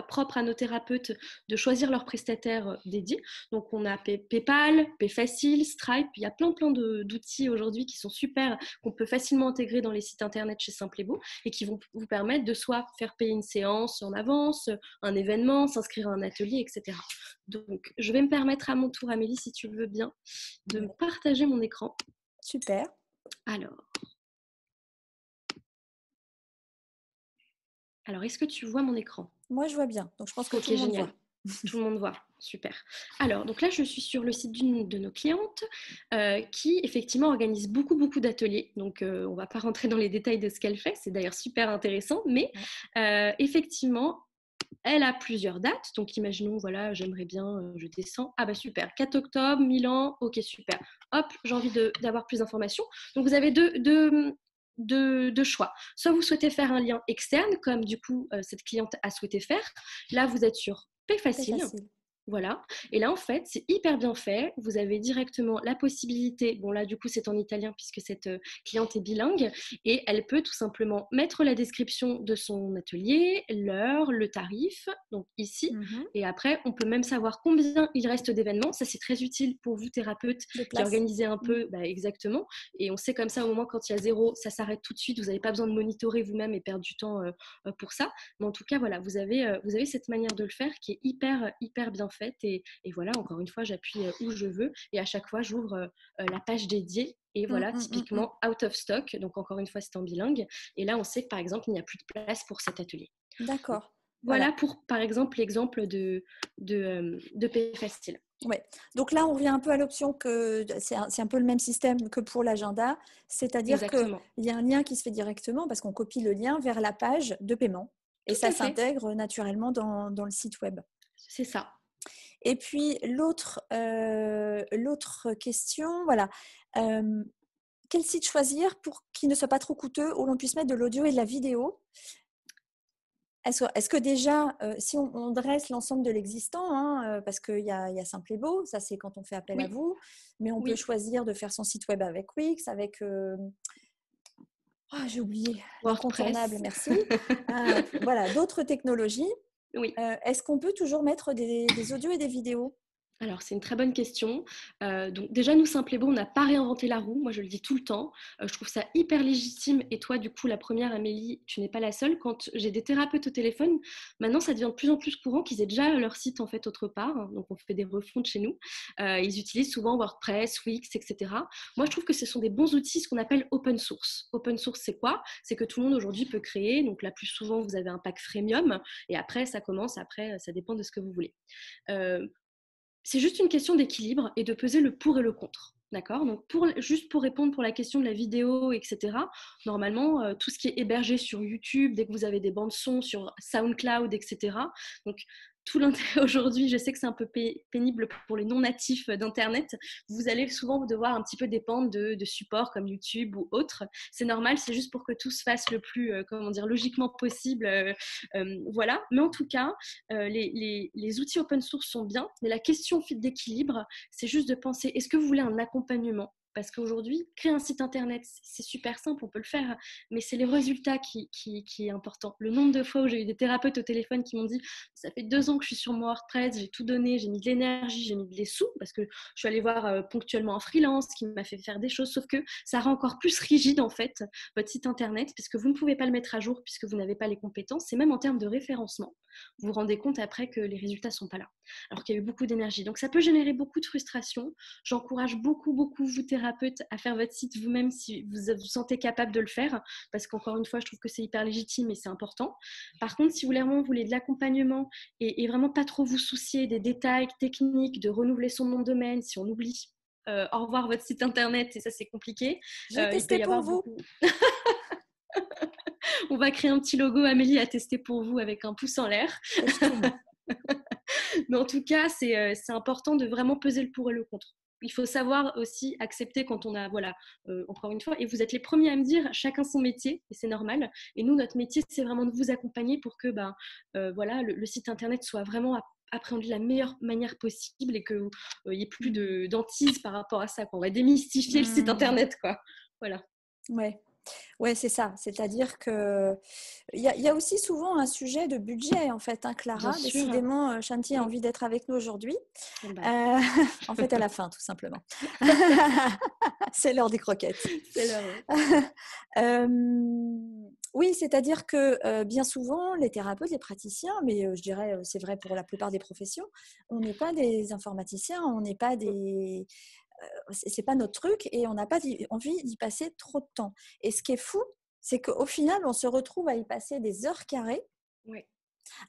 propre à nos thérapeutes de choisir leur prestataire dédié. Donc on a PayPal, PayFacile, Stripe, il y a plein d'outils aujourd'hui qui sont super, qu'on peut facilement intégrer dans les sites internet chez Simplébo et qui vont vous permettre de soit faire payer une séance en avance, un événement, s'inscrire à un atelier, etc. Donc je vais me permettre à mon tour, Amélie, si tu le veux bien, de me partager mon écran. Super. Alors, est-ce que tu vois mon écran? Moi, je vois bien. Donc, je pense que tout le monde voit. Tout le monde voit. Super. Alors, donc là, je suis sur le site d'une de nos clientes qui, effectivement, organise beaucoup d'ateliers. Donc, on ne va pas rentrer dans les détails de ce qu'elle fait. C'est d'ailleurs super intéressant. Mais effectivement, elle a plusieurs dates. Donc, imaginons, voilà, j'aimerais bien, je descends. Ah bah super, 4 octobre, Milan. Ok, super. Hop, j'ai envie d'avoir plus d'informations. Donc, vous avez deux choix. Soit vous souhaitez faire un lien externe, comme du coup, cette cliente a souhaité faire. Là, vous êtes sur PayFacile. Voilà. Et là, en fait, c'est hyper bien fait. Vous avez directement la possibilité, bon là, du coup, c'est en italien puisque cette cliente est bilingue, et elle peut tout simplement mettre la description de son atelier, l'heure, le tarif, donc ici. Et après, on peut même savoir combien il reste d'événements. Ça, c'est très utile pour vous, thérapeutes, qui organisez un peu, exactement. Et on sait comme ça, au moment quand il y a 0, ça s'arrête tout de suite. Vous n'avez pas besoin de monitorer vous-même et perdre du temps pour ça. Mais en tout cas, voilà, vous avez cette manière de le faire qui est hyper bien faite. Et voilà, encore une fois, j'appuie où je veux et à chaque fois, j'ouvre la page dédiée. Et voilà, typiquement, out of stock. Donc, encore une fois, c'est en bilingue. Et là, on sait que, par exemple, il n'y a plus de place pour cet atelier. D'accord. Voilà pour, par exemple, l'exemple de PayFacile. Ouais. Donc là, on revient un peu à l'option que c'est un peu le même système que pour l'agenda. C'est-à-dire qu'il y a un lien qui se fait directement parce qu'on copie le lien vers la page de paiement. Et ça s'intègre naturellement dans le site web. C'est ça. Et puis, l'autre question, voilà. Quel site choisir pour qu'il ne soit pas trop coûteux, où l'on puisse mettre de l'audio et de la vidéo? Est-ce que déjà, si on dresse l'ensemble de l'existant, parce qu'il y a Simplébo, ça c'est quand on fait appel à vous, mais on peut choisir de faire son site web avec Wix, avec Oh, j'ai oublié WordPress. l'incontournable, merci. Voilà, d'autres technologies. Oui. Est-ce qu'on peut toujours mettre des audios et des vidéos? Alors, c'est une très bonne question. Donc, déjà, nous, Simple et Beau, on n'a pas réinventé la roue. Moi, je le dis tout le temps. Je trouve ça hyper légitime. Et toi, du coup, la première, Amélie, tu n'es pas la seule. Quand j'ai des thérapeutes au téléphone, maintenant, ça devient de plus en plus courant qu'ils aient déjà leur site, en fait, autre part. Donc, on fait des refontes chez nous. Ils utilisent souvent WordPress, Wix, etc. Moi, je trouve que ce sont des bons outils, ce qu'on appelle open source. Open source, c'est quoi? C'est que tout le monde, aujourd'hui, peut créer. Donc, là, plus souvent, vous avez un pack freemium. Et après, ça commence. Après, ça dépend de ce que vous voulez. Euh, c'est juste une question d'équilibre et de peser le pour et le contre. D'accord. Donc, juste pour répondre pour la question de la vidéo, etc., normalement, tout ce qui est hébergé sur YouTube, dès que vous avez des bandes son sur SoundCloud, etc., donc tout l'intérêt aujourd'hui, je sais que c'est un peu pénible pour les non-natifs d'Internet, vous allez souvent devoir un petit peu dépendre de supports comme YouTube ou autres. C'est normal, c'est juste pour que tout se fasse le plus, comment dire, logiquement possible. Voilà. Mais en tout cas, les outils open source sont bien, mais la question d'équilibre, c'est juste de penser, est-ce que vous voulez un accompagnement? Parce qu'aujourd'hui, créer un site internet, c'est super simple, on peut le faire, mais c'est les résultats qui est important. Le nombre de fois où j'ai eu des thérapeutes au téléphone qui m'ont dit, ça fait 2 ans que je suis sur mon WordPress, j'ai tout donné, j'ai mis de l'énergie, j'ai mis des sous, parce que je suis allée voir ponctuellement un freelance qui m'a fait faire des choses, sauf que ça rend encore plus rigide en fait votre site internet, puisque vous ne pouvez pas le mettre à jour, puisque vous n'avez pas les compétences, et même en termes de référencement, vous vous rendez compte après que les résultats ne sont pas là, alors qu'il y a eu beaucoup d'énergie. Donc ça peut générer beaucoup de frustration. J'encourage beaucoup, vous thérapeutes, à faire votre site vous-même si vous vous sentez capable de le faire, parce qu'encore une fois, je trouve que c'est hyper légitime et c'est important. Par contre, si vous voulez de l'accompagnement et vraiment pas trop vous soucier des détails techniques, de renouveler son nom de domaine, si on oublie au revoir votre site internet et ça c'est compliqué, J'ai il peut testé y pour avoir vous. beaucoup. On va créer un petit logo Amélie à tester pour vous avec un pouce en l'air. Costume. Mais en tout cas, c'est important de vraiment peser le pour et le contre. Il faut savoir aussi accepter quand on a, voilà, encore une fois, et vous êtes les premiers à me dire, chacun son métier, et c'est normal. Et nous, notre métier, c'est vraiment de vous accompagner pour que voilà, le site internet soit vraiment appréhendé de la meilleure manière possible et qu'il n'y ait plus d'antise par rapport à ça. On va démystifier le site internet, quoi. Voilà. Ouais. Ouais, c'est ça. C'est-à-dire que il y a aussi souvent un sujet de budget, en fait, hein, Bien Clara. sûr. Décidément, Shanti a envie d'être avec nous aujourd'hui. Bah, En fait, elle a faim, tout simplement. C'est l'heure des croquettes. c'est l'heure, ouais. Euh, oui, c'est-à-dire que bien souvent, les thérapeutes, les praticiens, mais je dirais c'est vrai pour la plupart des professions, on n'est pas des informaticiens, on n'est pas des... c'est pas notre truc et on n'a pas envie d'y passer trop de temps. Et ce qui est fou, c'est qu'au final, on se retrouve à y passer des heures carrées, Ouais.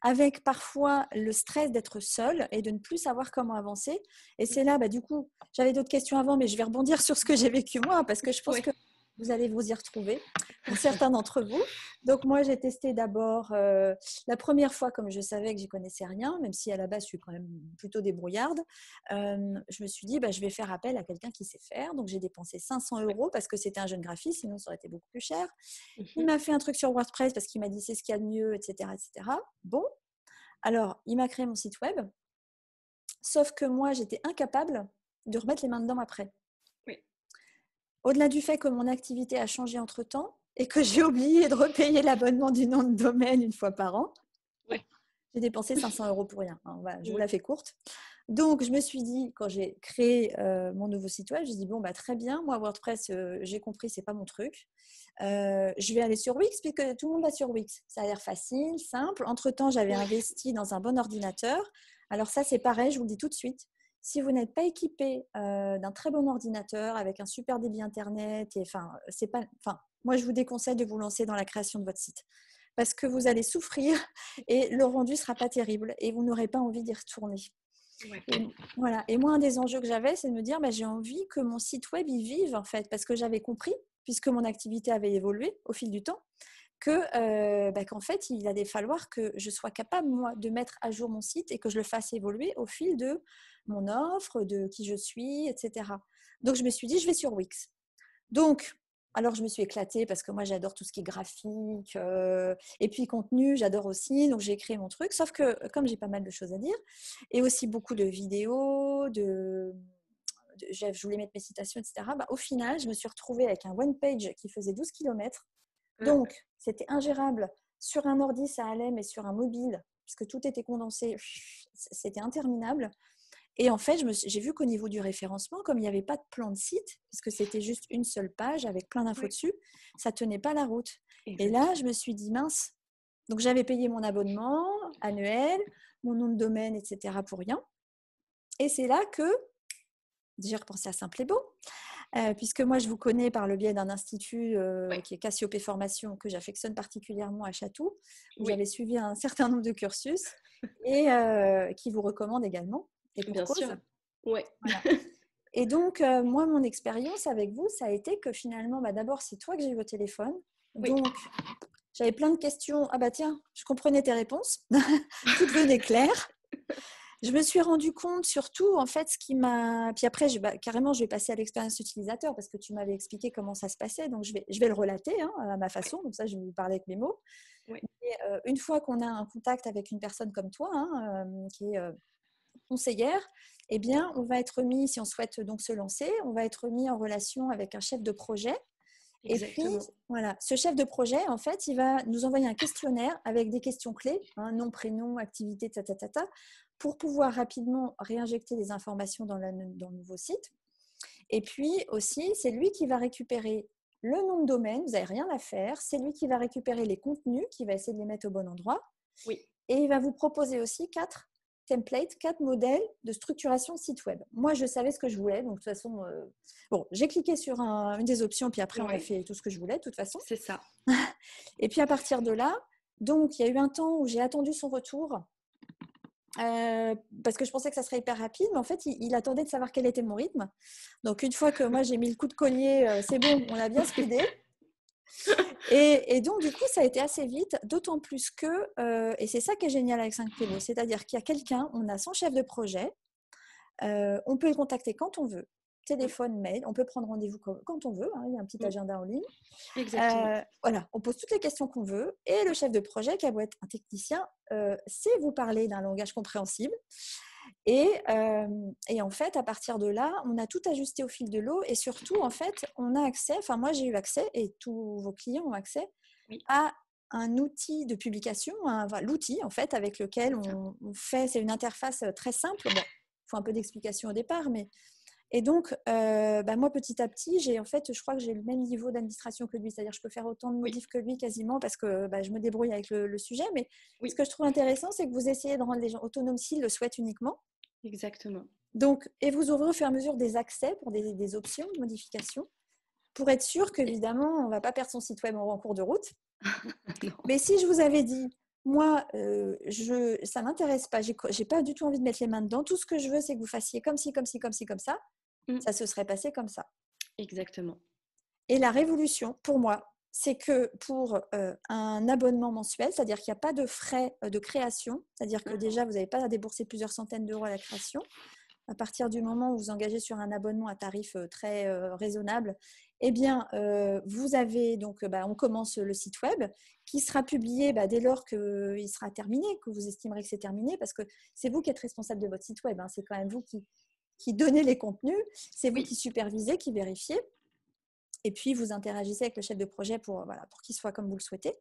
avec parfois le stress d'être seul et de ne plus savoir comment avancer. Et c'est là, du coup, j'avais d'autres questions avant, mais je vais rebondir sur ce que j'ai vécu moi, parce que je pense Ouais. que vous allez vous y retrouver, pour certains d'entre vous. Donc moi, j'ai testé d'abord la première fois, comme je savais que j'y connaissais rien, même si à la base, je suis quand même plutôt débrouillarde, je me suis dit, je vais faire appel à quelqu'un qui sait faire. Donc j'ai dépensé 500 € parce que c'était un jeune graphiste, sinon ça aurait été beaucoup plus cher. Il m'a fait un truc sur WordPress parce qu'il m'a dit c'est ce qu'il y a de mieux, etc., etc. Bon, alors il m'a créé mon site web, sauf que moi j'étais incapable de remettre les mains dedans après. Oui. Au-delà du fait que mon activité a changé entre-temps et que j'ai oublié de repayer l'abonnement du nom de domaine une fois par an, Ouais. j'ai dépensé 500 € pour rien. Voilà, je vous Ouais. la fais courte. Donc, je me suis dit, quand j'ai créé mon nouveau site web, j'ai dit, bon, très bien, moi, WordPress, j'ai compris, c'est pas mon truc. Je vais aller sur Wix, puisque tout le monde va sur Wix. Ça a l'air facile, simple. Entre-temps, j'avais investi dans un bon ordinateur. Alors ça, c'est pareil, je vous le dis tout de suite. Si vous n'êtes pas équipé d'un très bon ordinateur, avec un super débit Internet, moi, je vous déconseille de vous lancer dans la création de votre site. Parce que vous allez souffrir et le rendu ne sera pas terrible et vous n'aurez pas envie d'y retourner. Ouais. Et, voilà. Et moi, un des enjeux que j'avais, c'est de me dire, j'ai envie que mon site web y vive, en fait, parce que j'avais compris, puisque mon activité avait évolué au fil du temps, qu'en fait, il allait falloir que je sois capable, moi, de mettre à jour mon site et que je le fasse évoluer au fil de mon offre, de qui je suis, etc. Donc, je me suis dit, je vais sur Wix. Donc, alors je me suis éclatée parce que moi, j'adore tout ce qui est graphique et puis contenu, j'adore aussi. Donc, j'ai créé mon truc. Sauf que comme j'ai pas mal de choses à dire et aussi beaucoup de vidéos, je voulais mettre mes citations, etc. Au final, je me suis retrouvée avec un one page qui faisait 12 km Donc, c'était ingérable. Sur un ordi, ça allait, mais sur un mobile, puisque tout était condensé, c'était interminable. Et en fait, j'ai vu qu'au niveau du référencement, comme il n'y avait pas de plan de site, puisque c'était juste une seule page avec plein d'infos dessus, ça ne tenait pas la route. Exactement. Et là, je me suis dit, mince. Donc, j'avais payé mon abonnement annuel, mon nom de domaine, etc. pour rien. Et c'est là que j'ai repensé à Simple et Beau. Puisque moi, je vous connais par le biais d'un institut qui est Cassiopée Formation, que j'affectionne particulièrement à Chatou, où j'avais suivi un certain nombre de cursus et qui vous recommande également. Et pour cause. Sûr. Ouais. Voilà. Et donc, moi, mon expérience avec vous, ça a été que finalement, d'abord, c'est toi que j'ai eu au téléphone. Donc, j'avais plein de questions. Ah bah tiens, je comprenais tes réponses. Tout devenait clair. Je me suis rendu compte surtout, en fait, ce qui m'a... Puis après, carrément, je vais passer à l'expérience utilisateur parce que tu m'avais expliqué comment ça se passait. Donc, je vais le relater à ma façon. Comme ça, je vais vous parler avec mes mots. Et, une fois qu'on a un contact avec une personne comme toi, qui est conseillère, eh bien, on va être mis, si on souhaite donc se lancer, on va être mis en relation avec un chef de projet. Exactement. Et puis, voilà, ce chef de projet, en fait, il va nous envoyer un questionnaire avec des questions clés, nom, prénom, activité, pour pouvoir rapidement réinjecter les informations dans le nouveau site. Et puis aussi, c'est lui qui va récupérer le nom de domaine, vous n'avez rien à faire. C'est lui qui va récupérer les contenus, qui va essayer de les mettre au bon endroit. Oui. Et il va vous proposer aussi 4 templates, 4 modèles de structuration site web. Moi, je savais ce que je voulais. Donc, de toute façon, j'ai cliqué sur une des options, puis après, on a fait tout ce que je voulais, de toute façon. C'est ça. Et puis, à partir de là, donc, il y a eu un temps où j'ai attendu son retour parce que je pensais que ça serait hyper rapide, mais en fait, il attendait de savoir quel était mon rythme. Donc, une fois que moi, j'ai mis le coup de collier, c'est bon, on a bien speedé. Et donc, du coup, ça a été assez vite, d'autant plus que, et c'est ça qui est génial avec 5 Plébo, c'est-à-dire qu'il y a quelqu'un, on a son chef de projet, on peut le contacter quand on veut, téléphone, mail, on peut prendre rendez-vous quand on veut, il y a un petit agenda en ligne. Exactement. Voilà, on pose toutes les questions qu'on veut, et le chef de projet, qui a beau être un technicien, sait vous parler d'un langage compréhensible. Et en fait, à partir de là, on a tout ajusté au fil de l'eau et surtout, en fait, on a accès, enfin moi j'ai eu accès et tous vos clients ont accès à un outil de publication, l'outil en fait avec lequel on fait, c'est une interface très simple. Bon, il faut un peu d'explication au départ, mais... Et donc, moi, petit à petit, je crois que j'ai le même niveau d'administration que lui. C'est-à-dire que je peux faire autant de modifs que lui quasiment parce que je me débrouille avec le sujet. Mais ce que je trouve intéressant, c'est que vous essayez de rendre les gens autonomes s'ils le souhaitent uniquement. Exactement. Donc, et vous ouvrez au fur et à mesure des accès pour des options de modification pour être sûr qu'évidemment, on ne va pas perdre son site web en cours de route. Mais si je vous avais dit, moi, ça ne m'intéresse pas, je n'ai pas du tout envie de mettre les mains dedans, tout ce que je veux, c'est que vous fassiez comme ci, comme ci, comme ci, comme ça, ça se serait passé comme ça. Exactement. Et la révolution, pour moi, c'est que pour un abonnement mensuel, c'est-à-dire qu'il n'y a pas de frais de création, c'est-à-dire que déjà, vous n'avez pas à débourser plusieurs centaines d'euros à la création. À partir du moment où vous engagez sur un abonnement à tarif très raisonnable, eh bien, vous avez donc, on commence le site web qui sera publié dès lors qu'il sera terminé, que vous estimerez que c'est terminé, parce que c'est vous qui êtes responsable de votre site web. C'est quand même vous qui donnez les contenus, c'est vous qui supervisez, qui vérifiez. Et puis, vous interagissez avec le chef de projet pour qu'il soit comme vous le souhaitez.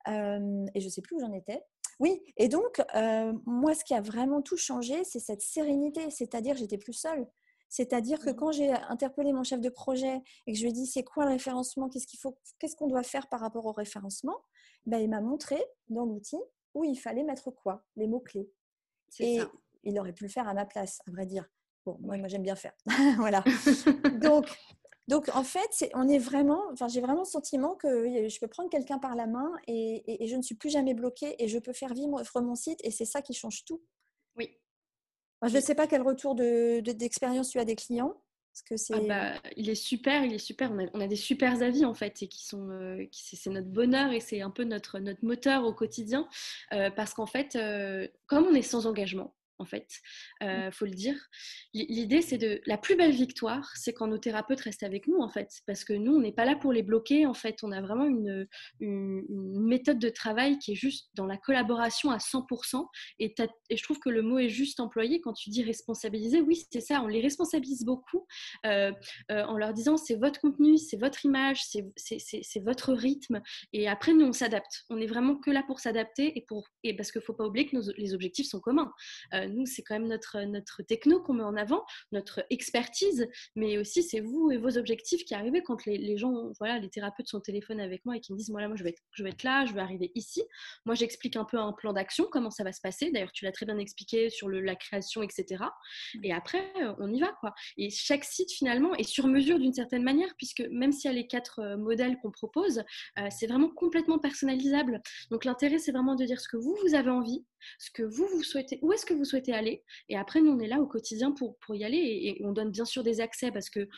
Et je ne sais plus où j'en étais. Oui, et donc, moi, ce qui a vraiment tout changé, c'est cette sérénité. C'est-à-dire, j'étais plus seule. C'est-à-dire que quand j'ai interpellé mon chef de projet et que je lui ai dit, c'est quoi le référencement, qu'est-ce qu'on doit faire par rapport au référencement, il m'a montré dans l'outil où il fallait mettre quoi, les mots-clés. Et ça. Il aurait pu le faire à ma place, à vrai dire. Bon, moi j'aime bien faire. Voilà. Donc, en fait, j'ai vraiment le sentiment que je peux prendre quelqu'un par la main et je ne suis plus jamais bloquée et je peux faire vivre mon site et c'est ça qui change tout. Oui. Enfin, je ne sais pas quel retour d'expérience tu as des clients. Parce que il est super. On a des super avis en fait et c'est notre bonheur et c'est un peu notre moteur au quotidien parce qu'en fait, comme on est sans engagement, en fait, faut le dire. L'idée, c'est la plus belle victoire, c'est quand nos thérapeutes restent avec nous, en fait, parce que nous, on n'est pas là pour les bloquer, en fait. On a vraiment une méthode de travail qui est juste dans la collaboration à 100%. Et je trouve que le mot est juste employé quand tu dis responsabiliser. Oui, c'est ça, on les responsabilise beaucoup en leur disant c'est votre contenu, c'est votre image, c'est votre rythme. Et après, nous, on s'adapte. On est vraiment que là pour s'adapter et parce qu'il ne faut pas oublier que les objectifs sont communs. Nous, c'est quand même notre techno qu'on met en avant, notre expertise, mais aussi c'est vous et vos objectifs qui arrivent quand les gens, voilà, les thérapeutes sont au téléphone avec moi et qui me disent, voilà, moi je vais être là, je vais arriver ici. Moi, j'explique un peu un plan d'action, comment ça va se passer. D'ailleurs, tu l'as très bien expliqué sur la création, etc. Et après, on y va, quoi. Et chaque site, finalement, est sur mesure d'une certaine manière, puisque même s'il y a les 4 modèles qu'on propose, c'est vraiment complètement personnalisable. Donc, l'intérêt, c'est vraiment de dire ce que vous avez envie, ce que vous souhaitez, où est-ce que vous souhaitez aller. Et après, nous, on est là au quotidien pour y aller. Et on donne bien sûr des accès parce que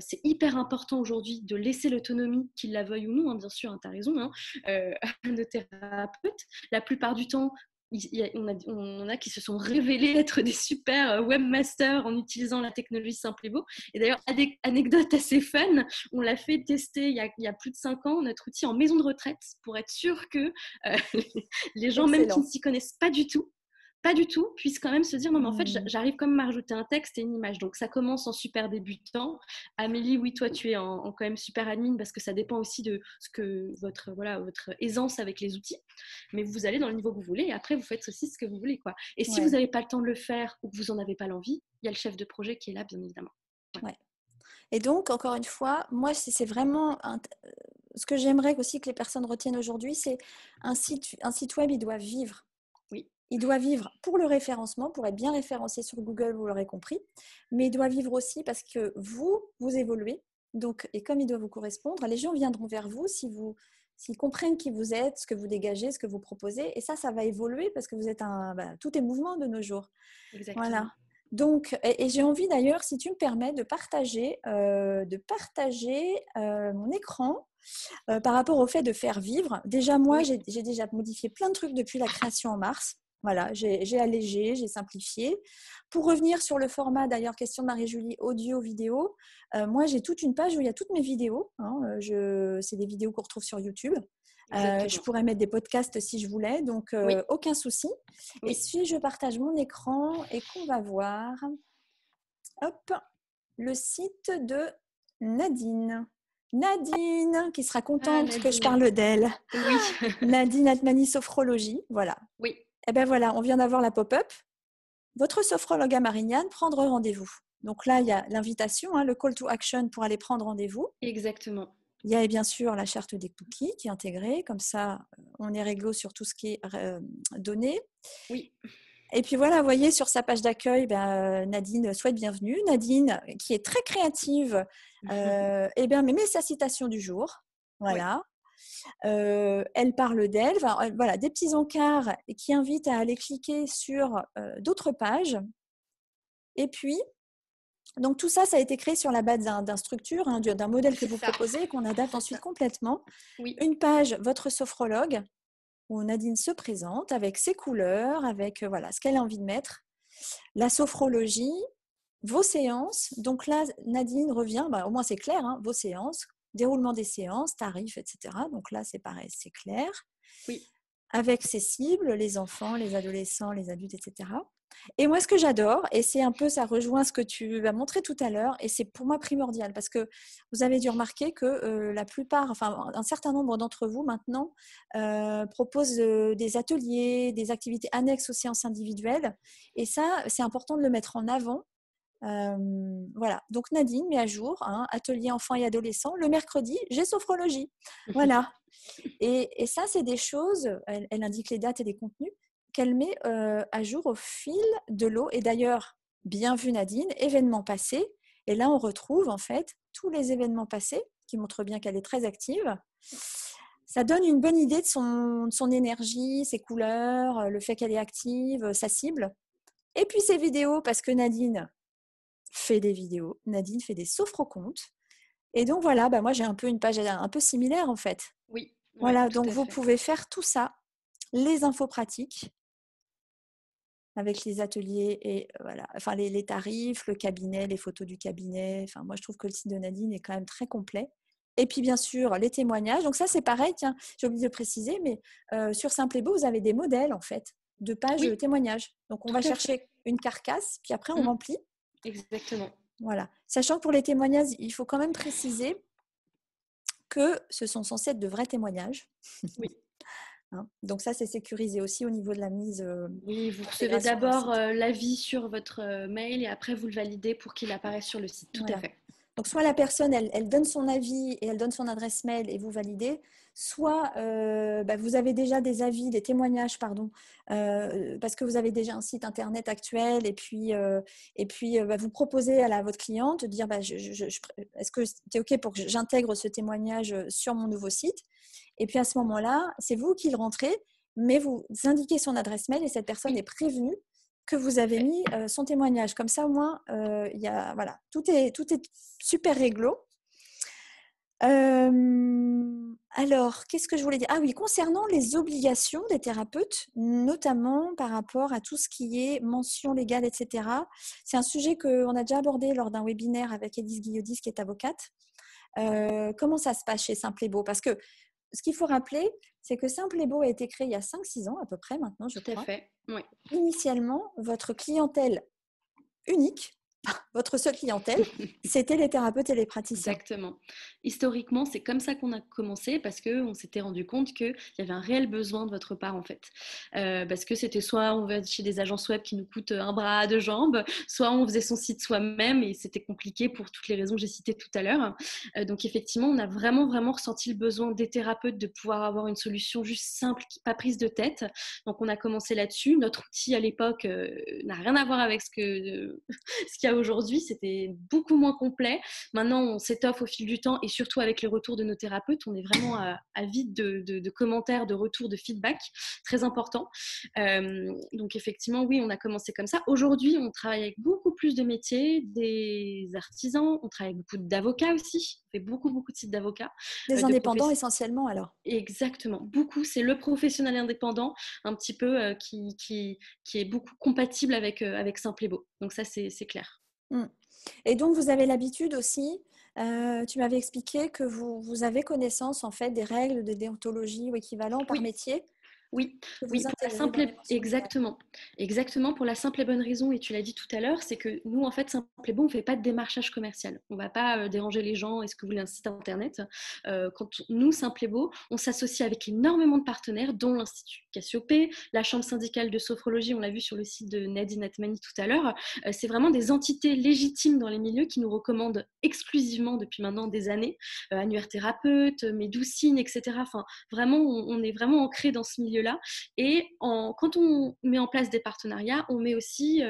c'est hyper important aujourd'hui de laisser l'autonomie, qu'ils la veuillent ou non, hein, bien sûr, hein, tu as raison, hein, à nos thérapeutes. La plupart du temps, on a qui se sont révélés être des super webmasters en utilisant la technologie Simplébo. Et d'ailleurs, anecdote assez fun, on l'a fait tester il y a plus de 5 ans, notre outil en maison de retraite, pour être sûr que les gens, même qui ne s'y connaissent pas du tout, puissent quand même se dire non mais en fait j'arrive quand même à rajouter un texte et une image. Donc ça commence en super débutant. Amélie, oui, toi tu es en quand même super admin parce que ça dépend aussi de ce que votre aisance avec les outils, mais vous allez dans le niveau que vous voulez et après vous faites aussi ce que vous voulez, quoi. Et si vous n'avez pas le temps de le faire ou que vous n'en avez pas l'envie, il y a le chef de projet qui est là, bien évidemment. Ouais. Et donc encore une fois, moi c'est vraiment ce que j'aimerais aussi que les personnes retiennent aujourd'hui, c'est un site web, il doit vivre. Oui. Il doit vivre pour le référencement, pour être bien référencé sur Google, vous l'aurez compris, mais il doit vivre aussi parce que vous évoluez. Donc, et comme il doit vous correspondre, les gens viendront vers vous s'ils comprennent qui vous êtes, ce que vous dégagez, ce que vous proposez. Et ça va évoluer parce que vous êtes tout est mouvement de nos jours. Exactement. Voilà. Donc, et j'ai envie d'ailleurs, si tu me permets, de partager mon écran par rapport au fait de faire vivre. Déjà, moi, j'ai déjà modifié plein de trucs depuis la création en mars. Voilà, j'ai allégé, j'ai simplifié. Pour revenir sur le format, d'ailleurs, question de Marie-Julie, audio, vidéo, moi, j'ai toute une page où il y a toutes mes vidéos. C'est des vidéos qu'on retrouve sur YouTube. Je pourrais mettre des podcasts si je voulais, donc aucun souci. Oui. Et si je partage mon écran et qu'on va voir le site de Nadine. Nadine, qui sera contente que je parle d'elle. Oui. Nadine Atmani Sophrologie, voilà. Oui. Et bien voilà, on vient d'avoir la pop-up. Votre sophrologue à Marignane, prendre rendez-vous. Donc là, il y a l'invitation, le call to action pour aller prendre rendez-vous. Exactement. Il y a bien sûr la charte des cookies qui est intégrée, comme ça, on est réglo sur tout ce qui est donné. Oui. Et puis voilà, vous voyez sur sa page d'accueil, Nadine souhaite bienvenue. Nadine, qui est très créative, met sa citation du jour. Voilà. Oui. Elle parle d'elle. Voilà, des petits encarts qui invitent à aller cliquer sur d'autres pages. Et puis, donc tout ça, ça a été créé sur la base d'un structure, d'un modèle que vous proposez, qu'on adapte ensuite complètement. Oui. Une page, votre sophrologue, où Nadine se présente avec ses couleurs, avec ce qu'elle a envie de mettre. La sophrologie, vos séances. Donc là, Nadine revient, au moins c'est clair, vos séances, déroulement des séances, tarifs, etc. Donc là, c'est pareil, c'est clair. Oui. Avec ses cibles, les enfants, les adolescents, les adultes, etc. Et moi, ce que j'adore, et c'est un peu, ça rejoint ce que tu as montré tout à l'heure, et c'est pour moi primordial, parce que vous avez dû remarquer que la plupart, enfin un certain nombre d'entre vous maintenant proposent des ateliers, des activités annexes aux séances individuelles, et ça, c'est important de le mettre en avant. Voilà, donc Nadine met à jour atelier enfants et adolescents. Le mercredi, j'ai sophrologie. Voilà. Et ça, c'est des choses, elle indique les dates et les contenus qu'elle met à jour au fil de l'eau. Et d'ailleurs, bien vu Nadine, événements passés. Et là, on retrouve en fait tous les événements passés qui montrent bien qu'elle est très active. Ça donne une bonne idée de son énergie, ses couleurs, le fait qu'elle est active, sa cible. Et puis ses vidéos, parce que Nadine fait des vidéos, Nadine fait des sophrocontes. Et donc voilà, moi j'ai un peu une page un peu similaire en fait. Oui. Voilà, donc vous pouvez faire tout ça, les infos pratiques, avec les ateliers et voilà, enfin les tarifs, le cabinet, les photos du cabinet. Enfin, moi, je trouve que le site de Nadine est quand même très complet. Et puis, bien sûr, les témoignages. Donc ça, c'est pareil, tiens, j'ai oublié de préciser, mais sur Simple et Beau, vous avez des modèles, en fait, de pages Oui, témoignages. Donc, on tout va à fait. chercher une carcasse, puis après, on Mm, remplit. exactement. Voilà. Sachant que pour les témoignages, il faut quand même préciser que ce sont censés être de vrais témoignages. Oui. Hein. Donc ça, c'est sécurisé aussi au niveau de la mise Oui, vous recevez d'intégration dans le d'abord site. l'avis sur votre mail et après vous le validez pour qu'il apparaisse sur le site. Tout à Voilà. fait. Donc, soit la personne, elle donne son avis et elle donne son adresse mail et vous validez, soit vous avez déjà des avis, des témoignages, pardon, parce que vous avez déjà un site internet actuel et puis vous proposez à votre cliente de dire est-ce que c'est OK pour que j'intègre ce témoignage sur mon nouveau site? Et puis à ce moment-là, c'est vous qui le rentrez, mais vous indiquez son adresse mail et cette personne Oui, est prévenue que vous tout à avez fait. mis son témoignage. Comme ça, au moins, voilà, tout est super réglo. Alors, qu'est-ce que je voulais dire? Ah oui, concernant les obligations des thérapeutes, notamment par rapport à tout ce qui est mention légale, etc. C'est un sujet qu'on a déjà abordé lors d'un webinaire avec Élise Guillaudis, qui est avocate. Comment ça se passe chez Simple et Beau? Parce que ce qu'il faut rappeler, c'est que Simple et Beau a été créé il y a 5-6 ans à peu près maintenant, je Tout à crois. fait. Oui. Initialement, votre clientèle unique, votre seule clientèle, c'était les thérapeutes et les praticiens. Exactement. Historiquement, c'est comme ça qu'on a commencé parce qu'on s'était rendu compte qu'il y avait un réel besoin de votre part en fait. Parce que c'était soit on va chez des agences web qui nous coûtent un bras, deux jambes, soit on faisait son site soi-même et c'était compliqué pour toutes les raisons que j'ai citées tout à l'heure. Donc effectivement, on a vraiment ressenti le besoin des thérapeutes de pouvoir avoir une solution juste simple, pas prise de tête. Donc on a commencé là-dessus. Notre outil à l'époque n'a rien à voir avec ce qu'il y a aujourd'hui. C'était beaucoup moins complet. Maintenant, on s'étoffe au fil du temps et surtout avec les retours de nos thérapeutes, on est vraiment à vide de commentaires, de retours, de feedback, très important. Donc effectivement, oui, on a commencé comme ça. Aujourd'hui, on travaille avec beaucoup plus de métiers, des artisans, on travaille avec beaucoup d'avocats aussi, on fait beaucoup de sites d'avocats, Des de indépendants professionnels. essentiellement alors. Exactement, beaucoup. C'est le professionnel indépendant, un petit peu qui est beaucoup compatible avec Simple et Beau. Donc ça, c'est clair. Et donc, vous avez l'habitude aussi, tu m'avais expliqué que vous avez connaissance en fait des règles de déontologie ou équivalent par Oui, métier oui, que vous oui, pour la intégrez dans simple les mentions légales. exactement pour la simple et bonne raison, et tu l'as dit tout à l'heure, c'est que nous, en fait, Simple et Bon, on ne fait pas de démarchage commercial. On ne va pas déranger les gens, est-ce que vous voulez un site internet? Nous, Simple et Beau, on s'associe avec énormément de partenaires, dont l'Institut Cassiopée, la Chambre syndicale de sophrologie, on l'a vu sur le site de Nadine Atmani tout à l'heure. C'est vraiment des entités légitimes dans les milieux qui nous recommandent exclusivement depuis maintenant des années, Annuaire Thérapeute, Médoucine, etc. Enfin, vraiment, on est vraiment ancré dans ce milieu-là. Et quand on met en place des partenariats, on met aussi,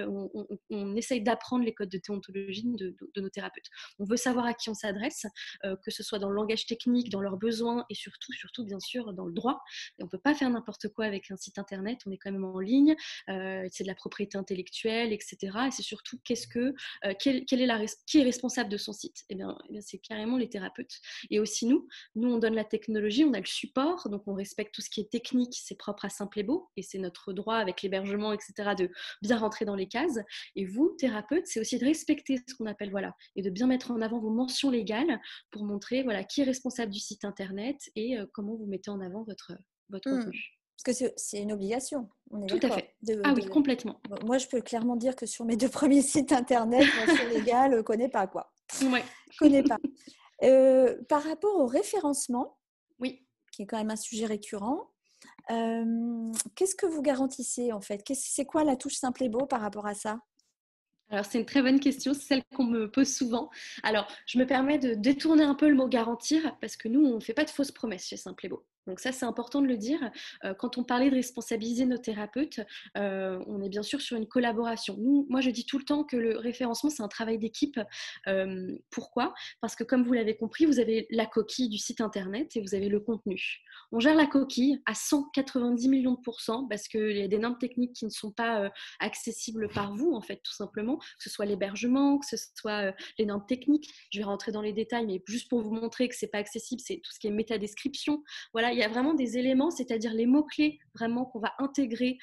on essaye d'apprendre les codes de déontologie de nos thérapeutes. On veut savoir à qui on s'adresse, que ce soit dans le langage technique, dans leurs besoins et surtout bien sûr, dans le droit. Et on ne peut pas faire n'importe quoi avec un site internet, on est quand même en ligne, c'est de la propriété intellectuelle, etc. Et c'est surtout qui est responsable de son site? Eh bien, c'est carrément les thérapeutes. Et aussi nous, on donne la technologie, on a le support, donc on respecte tout ce qui est technique, c'est propre à Simple et Beau, et c'est notre droit avec l'hébergement, etc., de bien rentrer dans les cases. Et vous, thérapeute, c'est aussi de respecter ce qu'on appelle, voilà, et de bien mettre en avant vos mentions légales pour montrer, voilà, qui est responsable du site internet et comment vous mettez en avant votre Hmm. contenu. Parce que c'est une obligation, on est Tout à d'accord. fait. Ah oui, complètement. Moi, je peux clairement dire que sur mes 2 premiers sites internet, mention légale, ne connais pas quoi. Ouais. Connais pas. Par rapport au référencement, Oui. qui est quand même un sujet récurrent, qu'est-ce que vous garantissez en fait? C'est quoi la touche Simple et Beau par rapport à ça? Alors, c'est une très bonne question, c'est celle qu'on me pose souvent. Alors, je me permets de détourner un peu le mot garantir, parce que nous, on ne fait pas de fausses promesses chez Simple et Beau. Donc ça, c'est important de le dire. Quand on parlait de responsabiliser nos thérapeutes, on est bien sûr sur une collaboration. Moi, je dis tout le temps que le référencement, c'est un travail d'équipe. Pourquoi? Parce que comme vous l'avez compris, vous avez la coquille du site internet et vous avez le contenu. On gère la coquille à 190 millions de pourcents parce qu'il y a des normes techniques qui ne sont pas accessibles par vous, en fait, tout simplement, que ce soit l'hébergement, que ce soit les normes techniques. Je vais rentrer dans les détails, mais juste pour vous montrer que ce n'est pas accessible, c'est tout ce qui est métadescription. Voilà, il y a vraiment des éléments, c'est-à-dire les mots-clés vraiment qu'on va intégrer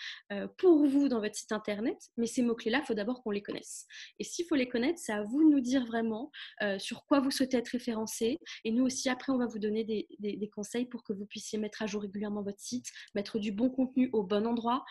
pour vous dans votre site internet. Mais ces mots-clés-là, il faut d'abord qu'on les connaisse. Et s'il faut les connaître, c'est à vous de nous dire vraiment sur quoi vous souhaitez être référencé. Et nous aussi, après, on va vous donner des conseils pour que vous puissiez mettre à jour régulièrement votre site, mettre du bon contenu au bon endroit.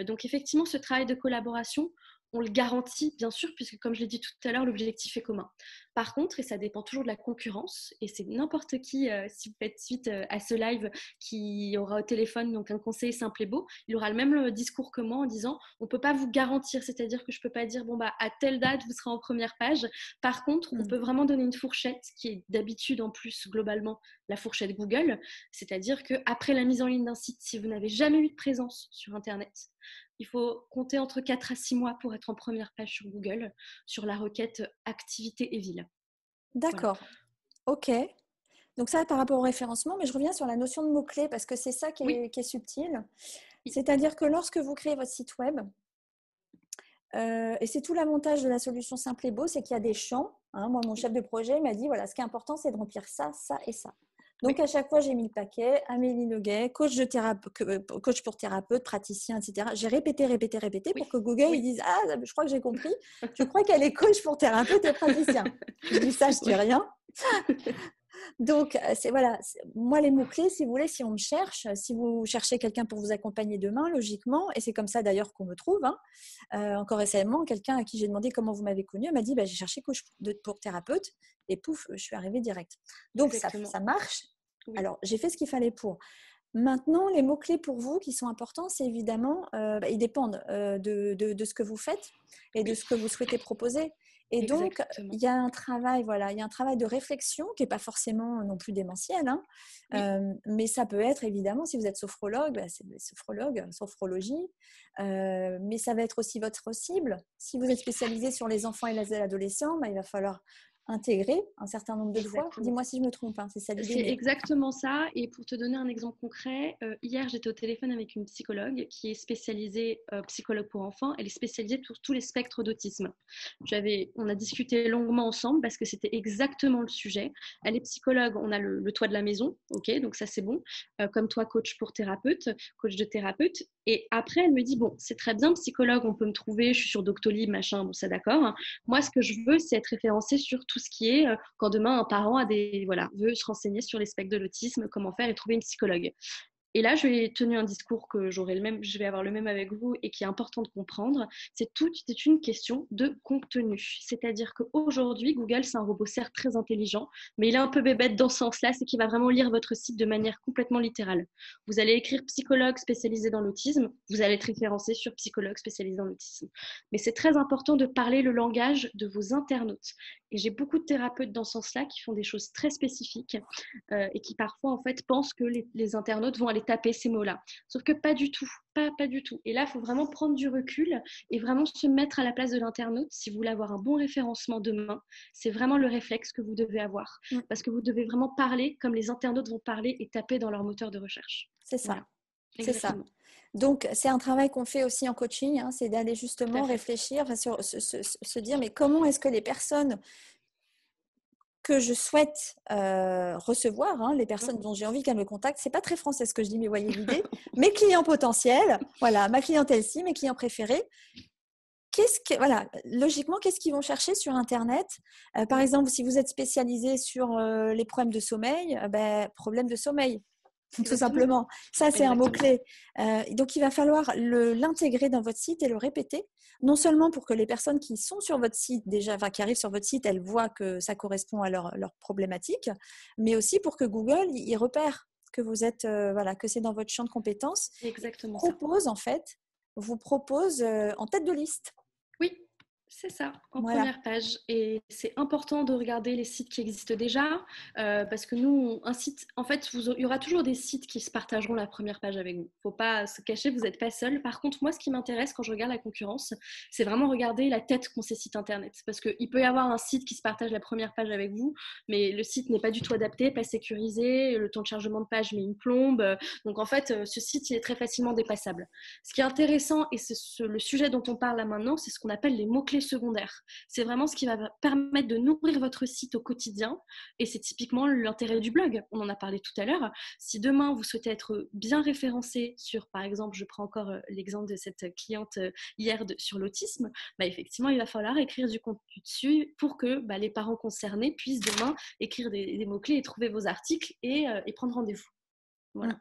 Donc effectivement, ce travail de collaboration, on le garantit, bien sûr, puisque comme je l'ai dit tout à l'heure, l'objectif est commun. Par contre, et ça dépend toujours de la concurrence, et c'est n'importe qui, si vous faites suite à ce live, qui aura au téléphone donc un conseiller simple et beau, il aura le même discours que moi en disant on ne peut pas vous garantir, c'est-à-dire que je ne peux pas dire bon, bah, à telle date, vous serez en première page. Par contre, on peut vraiment donner une fourchette qui est d'habitude en plus globalement la fourchette Google, c'est-à-dire qu'après la mise en ligne d'un site, si vous n'avez jamais eu de présence sur Internet, il faut compter entre 4 à 6 mois pour être en première page sur Google, sur la requête activité et ville. D'accord. Voilà. Ok. Donc ça, par rapport au référencement, mais je reviens sur la notion de mots-clés parce que c'est ça qui est subtil. C'est-à-dire que lorsque vous créez votre site web, et c'est tout l'avantage de la solution Simple et Beau, c'est qu'il y a des champs. Moi, mon chef de projet m'a dit, voilà, ce qui est important, c'est de remplir ça, ça et ça. Donc, à chaque fois, j'ai mis le paquet, Amélie Noguet, coach pour thérapeute, praticien, etc. J'ai répété pour que Google il dise, ah, je crois que j'ai compris. Je crois qu'elle est coach pour thérapeute et praticien. Je dis ça, je dis rien. Donc, voilà, moi, les mots-clés, si vous voulez, si on me cherche, si vous cherchez quelqu'un pour vous accompagner demain, logiquement, et c'est comme ça d'ailleurs qu'on me trouve, encore récemment, quelqu'un à qui j'ai demandé comment vous m'avez connue, m'a dit, j'ai cherché coach pour thérapeute, et pouf, je suis arrivée direct. Donc, ça marche. Oui. Alors, j'ai fait ce qu'il fallait pour. Maintenant, les mots-clés pour vous qui sont importants, c'est évidemment, ils dépendent de ce que vous faites et de ce que vous souhaitez proposer. Et donc, il y a un travail, il y a un travail de réflexion qui n'est pas forcément non plus démentiel, mais ça peut être évidemment, si vous êtes sophrologue, c'est sophrologue, sophrologie, mais ça va être aussi votre cible. Si vous êtes spécialisé sur les enfants et les adolescents, il va falloir intégrer un certain nombre de fois. Dis-moi si je me trompe, c'est ça l'idée. C'est exactement ça. Et pour te donner un exemple concret, hier, j'étais au téléphone avec une psychologue qui est spécialisée, psychologue pour enfants. Elle est spécialisée sur tous les spectres d'autisme. On a discuté longuement ensemble parce que c'était exactement le sujet. Elle est psychologue, on a le toit de la maison, ok, donc ça c'est bon. Comme toi, coach pour thérapeute, coach de thérapeute. Et après, elle me dit, bon, c'est très bien, psychologue, on peut me trouver, je suis sur Doctolib, machin, bon, c'est d'accord. Moi, ce que je veux, c'est être référencée sur tout ce qui est, quand demain, un parent veut se renseigner sur les spectres de l'autisme, comment faire et trouver une psychologue. Et là, je lui ai tenu un discours que je vais avoir le même avec vous et qui est important de comprendre. C'est une question de contenu. C'est-à-dire qu'aujourd'hui, Google, c'est un robot certes très intelligent, mais il est un peu bébête dans ce sens-là, c'est qu'il va vraiment lire votre site de manière complètement littérale. Vous allez écrire psychologue spécialisé dans l'autisme, vous allez être référencé sur psychologue spécialisé dans l'autisme. Mais c'est très important de parler le langage de vos internautes. Et j'ai beaucoup de thérapeutes dans ce sens-là qui font des choses très spécifiques et qui parfois en fait pensent que les internautes vont aller taper ces mots-là. Sauf que pas du tout, pas du tout. Et là, il faut vraiment prendre du recul et vraiment se mettre à la place de l'internaute. Si vous voulez avoir un bon référencement demain, c'est vraiment le réflexe que vous devez avoir. Parce que vous devez vraiment parler comme les internautes vont parler et taper dans leur moteur de recherche. C'est ça. Voilà. C'est ça. Donc, c'est un travail qu'on fait aussi en coaching, c'est d'aller justement réfléchir, se dire, mais comment est-ce que les personnes que je souhaite recevoir, les personnes dont j'ai envie qu'elles me contactent, c'est pas très français ce que je dis, mais voyez l'idée, mes clients potentiels, voilà, ma clientèle-ci, mes clients préférés, logiquement, qu'est-ce qu'ils vont chercher sur Internet ? Par exemple, si vous êtes spécialisé sur les problèmes de sommeil, problème de sommeil. Tout simplement. Ça, c'est un mot-clé. Donc, il va falloir l'intégrer dans votre site et le répéter, non seulement pour que les personnes qui sont sur votre site, qui arrivent sur votre site, elles voient que ça correspond à leur problématique, mais aussi pour que Google, il repère que vous êtes, que c'est dans votre champ de compétences. Exactement. Vous propose en tête de liste. Oui. C'est ça, en première page. Et c'est important de regarder les sites qui existent déjà parce que nous, un site, en fait, il y aura toujours des sites qui se partageront la première page avec vous. Il ne faut pas se cacher, vous n'êtes pas seul. Par contre, moi, ce qui m'intéresse quand je regarde la concurrence, c'est vraiment regarder la tête qu'ont ces sites internet. Parce qu'il peut y avoir un site qui se partage la première page avec vous, mais le site n'est pas du tout adapté, pas sécurisé, le temps de chargement de page met une plombe. Donc, en fait, ce site, il est très facilement dépassable. Ce qui est intéressant, et c'est le sujet dont on parle là maintenant, c'est ce qu'on appelle les mots-clés secondaire. C'est vraiment ce qui va permettre de nourrir votre site au quotidien. Et c'est typiquement l'intérêt du blog. On en a parlé tout à l'heure. Si demain, vous souhaitez être bien référencé sur, par exemple, je prends encore l'exemple de cette cliente hier sur l'autisme, effectivement, il va falloir écrire du contenu dessus pour que les parents concernés puissent demain écrire des mots-clés et trouver vos articles et prendre rendez-vous. Voilà.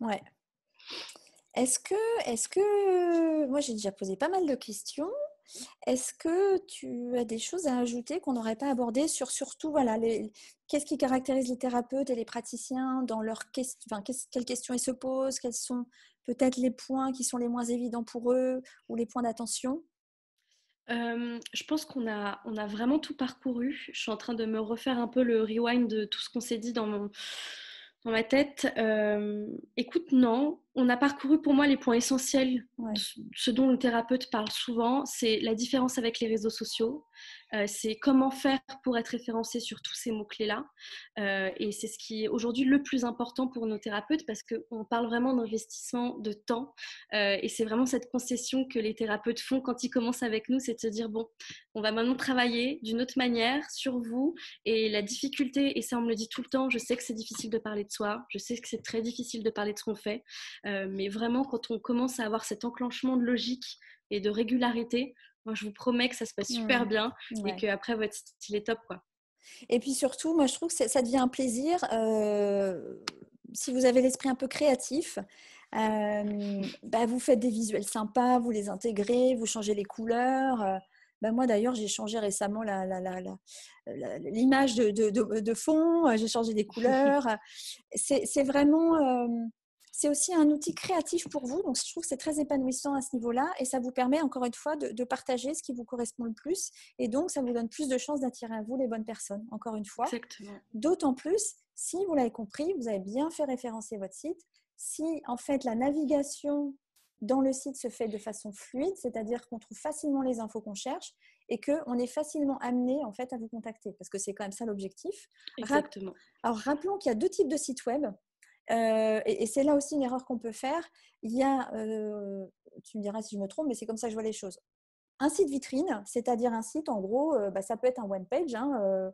Ouais. Moi j'ai déjà posé pas mal de questions. Est-ce que tu as des choses à ajouter qu'on n'aurait pas abordées sur surtout qu'est-ce qui caractérise les thérapeutes et les praticiens dans leurs questions, quelles questions ils se posent, quels sont peut-être les points qui sont les moins évidents pour eux ou les points d'attention? Je pense qu'on a vraiment tout parcouru. Je suis en train de me refaire un peu le rewind de tout ce qu'on s'est dit dans ma tête. Écoute, non, on a parcouru pour moi les points essentiels. Ouais. Ce dont le thérapeute parle souvent, c'est la différence avec les réseaux sociaux. C'est comment faire pour être référencé sur tous ces mots-clés-là. Et c'est ce qui est aujourd'hui le plus important pour nos thérapeutes parce qu'on parle vraiment d'investissement de temps. Et c'est vraiment cette concession que les thérapeutes font quand ils commencent avec nous, c'est de se dire, bon, on va maintenant travailler d'une autre manière sur vous. Et la difficulté, et ça on me le dit tout le temps, je sais que c'est difficile de parler de soi, je sais que c'est très difficile de parler de ce qu'on fait, mais vraiment quand on commence à avoir cet enclenchement de logique et de régularité, moi je vous promets que ça se passe super bien et qu'après votre style est top, quoi. Et puis surtout, moi je trouve que ça devient un plaisir si vous avez l'esprit un peu créatif. Vous faites des visuels sympas, vous les intégrez, vous changez les couleurs. Moi d'ailleurs, j'ai changé récemment l'image de fond, j'ai changé les couleurs. C'est vraiment, c'est aussi un outil créatif pour vous. Donc je trouve que c'est très épanouissant à ce niveau-là et ça vous permet encore une fois de partager ce qui vous correspond le plus. Et donc ça vous donne plus de chances d'attirer à vous les bonnes personnes, encore une fois. Exactement. D'autant plus, si vous l'avez compris, vous avez bien fait référencer votre site. Si en fait la navigation dans le site se fait de façon fluide, c'est-à-dire qu'on trouve facilement les infos qu'on cherche et qu'on est facilement amené en fait à vous contacter, parce que c'est quand même ça l'objectif. Exactement. Alors rappelons qu'il y a deux types de sites web. Et c'est là aussi une erreur qu'on peut faire. Il y a, tu me diras si je me trompe, mais c'est comme ça que je vois les choses. Un site vitrine, c'est-à-dire un site, en gros, ça peut être un one page, il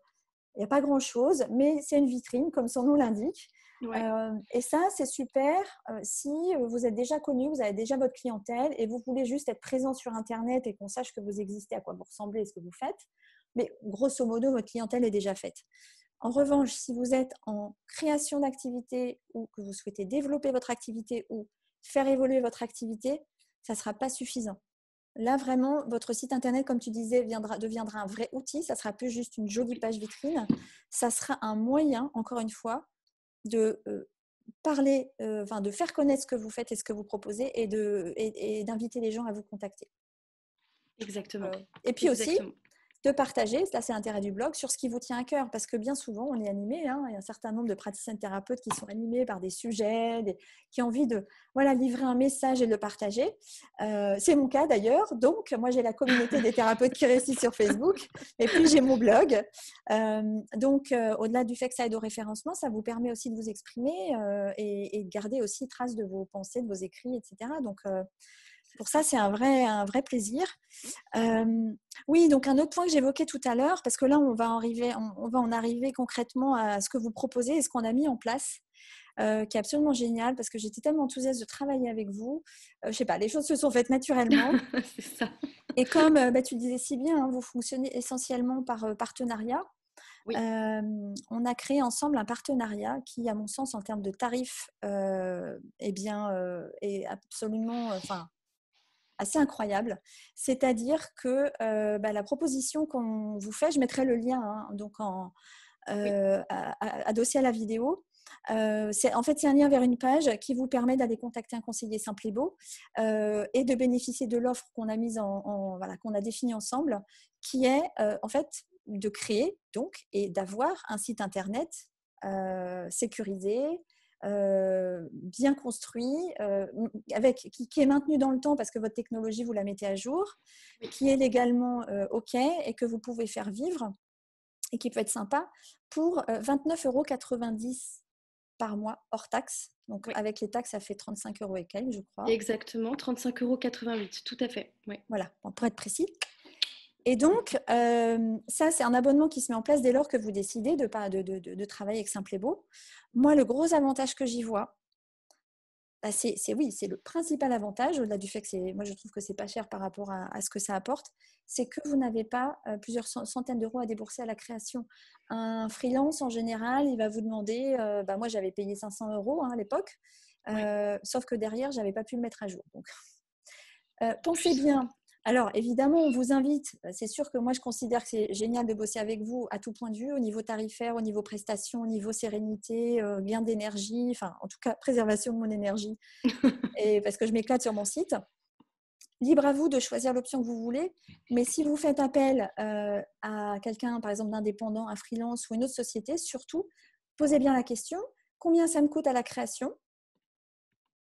n'y a pas grand-chose, mais c'est une vitrine, comme son nom l'indique. Ouais. Et ça, c'est super si vous êtes déjà connu, vous avez déjà votre clientèle et vous voulez juste être présent sur Internet et qu'on sache que vous existez, à quoi vous ressemblez et ce que vous faites. Mais grosso modo, votre clientèle est déjà faite. En revanche, si vous êtes en création d'activité ou que vous souhaitez développer votre activité ou faire évoluer votre activité, ça ne sera pas suffisant. Là, vraiment, votre site Internet, comme tu disais, deviendra un vrai outil. Ça ne sera plus juste une jolie page vitrine. Ça sera un moyen, encore une fois, de parler, de faire connaître ce que vous faites et ce que vous proposez et d'inviter les gens à vous contacter. Exactement. Et puis aussi, de partager, là c'est l'intérêt du blog, sur ce qui vous tient à cœur, parce que bien souvent on est animé, il y a un certain nombre de praticiens et thérapeutes qui sont animés par des sujets, qui ont envie de livrer un message et de le partager. C'est mon cas d'ailleurs, donc moi j'ai la communauté des thérapeutes qui réussissent sur Facebook, et puis j'ai mon blog. Donc au-delà du fait que ça aide au référencement, ça vous permet aussi de vous exprimer et de garder aussi trace de vos pensées, de vos écrits, etc. Donc pour ça, c'est un vrai plaisir. Oui, donc un autre point que j'évoquais tout à l'heure, parce que là, on va en arriver concrètement à ce que vous proposez et ce qu'on a mis en place, qui est absolument génial, parce que j'étais tellement enthousiaste de travailler avec vous. Je ne sais pas, les choses se sont faites naturellement. C'est ça. Et comme tu le disais si bien, vous fonctionnez essentiellement par partenariat. Oui. On a créé ensemble un partenariat qui, à mon sens, en termes de tarifs, est absolument... assez incroyable. C'est-à-dire que la proposition qu'on vous fait, je mettrai le lien adossé à la vidéo. C'est un lien vers une page qui vous permet d'aller contacter un conseiller Simple et Beau et de bénéficier de l'offre qu'on a mise qu'on a définie ensemble, qui est en fait de créer donc et d'avoir un site internet sécurisé, bien construit, qui est maintenu dans le temps parce que votre technologie, vous la mettez à jour, qui est légalement OK et que vous pouvez faire vivre et qui peut être sympa pour 29,90 € par mois hors taxe. Donc, avec les taxes, ça fait 35 € et quelques, je crois. Exactement, 35,88 €, tout à fait. Oui. Voilà, pour être précis. Et donc, ça, c'est un abonnement qui se met en place dès lors que vous décidez de travailler avec Simple et Beau. Moi, le gros avantage que j'y vois, bah, c'est le principal avantage, au-delà du fait que moi je trouve que c'est pas cher par rapport à ce que ça apporte, c'est que vous n'avez pas plusieurs centaines d'euros à débourser à la création. Un freelance, en général, il va vous demander, moi j'avais payé 500 euros à l'époque, Ouais. sauf que derrière, j'avais pas pu le mettre à jour. Donc, pensez bien. Alors, évidemment, on vous invite. C'est sûr que moi, je considère que c'est génial de bosser avec vous à tout point de vue, au niveau tarifaire, au niveau prestation, au niveau sérénité, gain d'énergie, enfin, en tout cas, préservation de mon énergie, et parce que je m'éclate sur mon site. Libre à vous de choisir l'option que vous voulez, mais si vous faites appel à quelqu'un, par exemple, d'indépendant, un freelance ou une autre société, surtout, posez bien la question, combien ça me coûte à la création?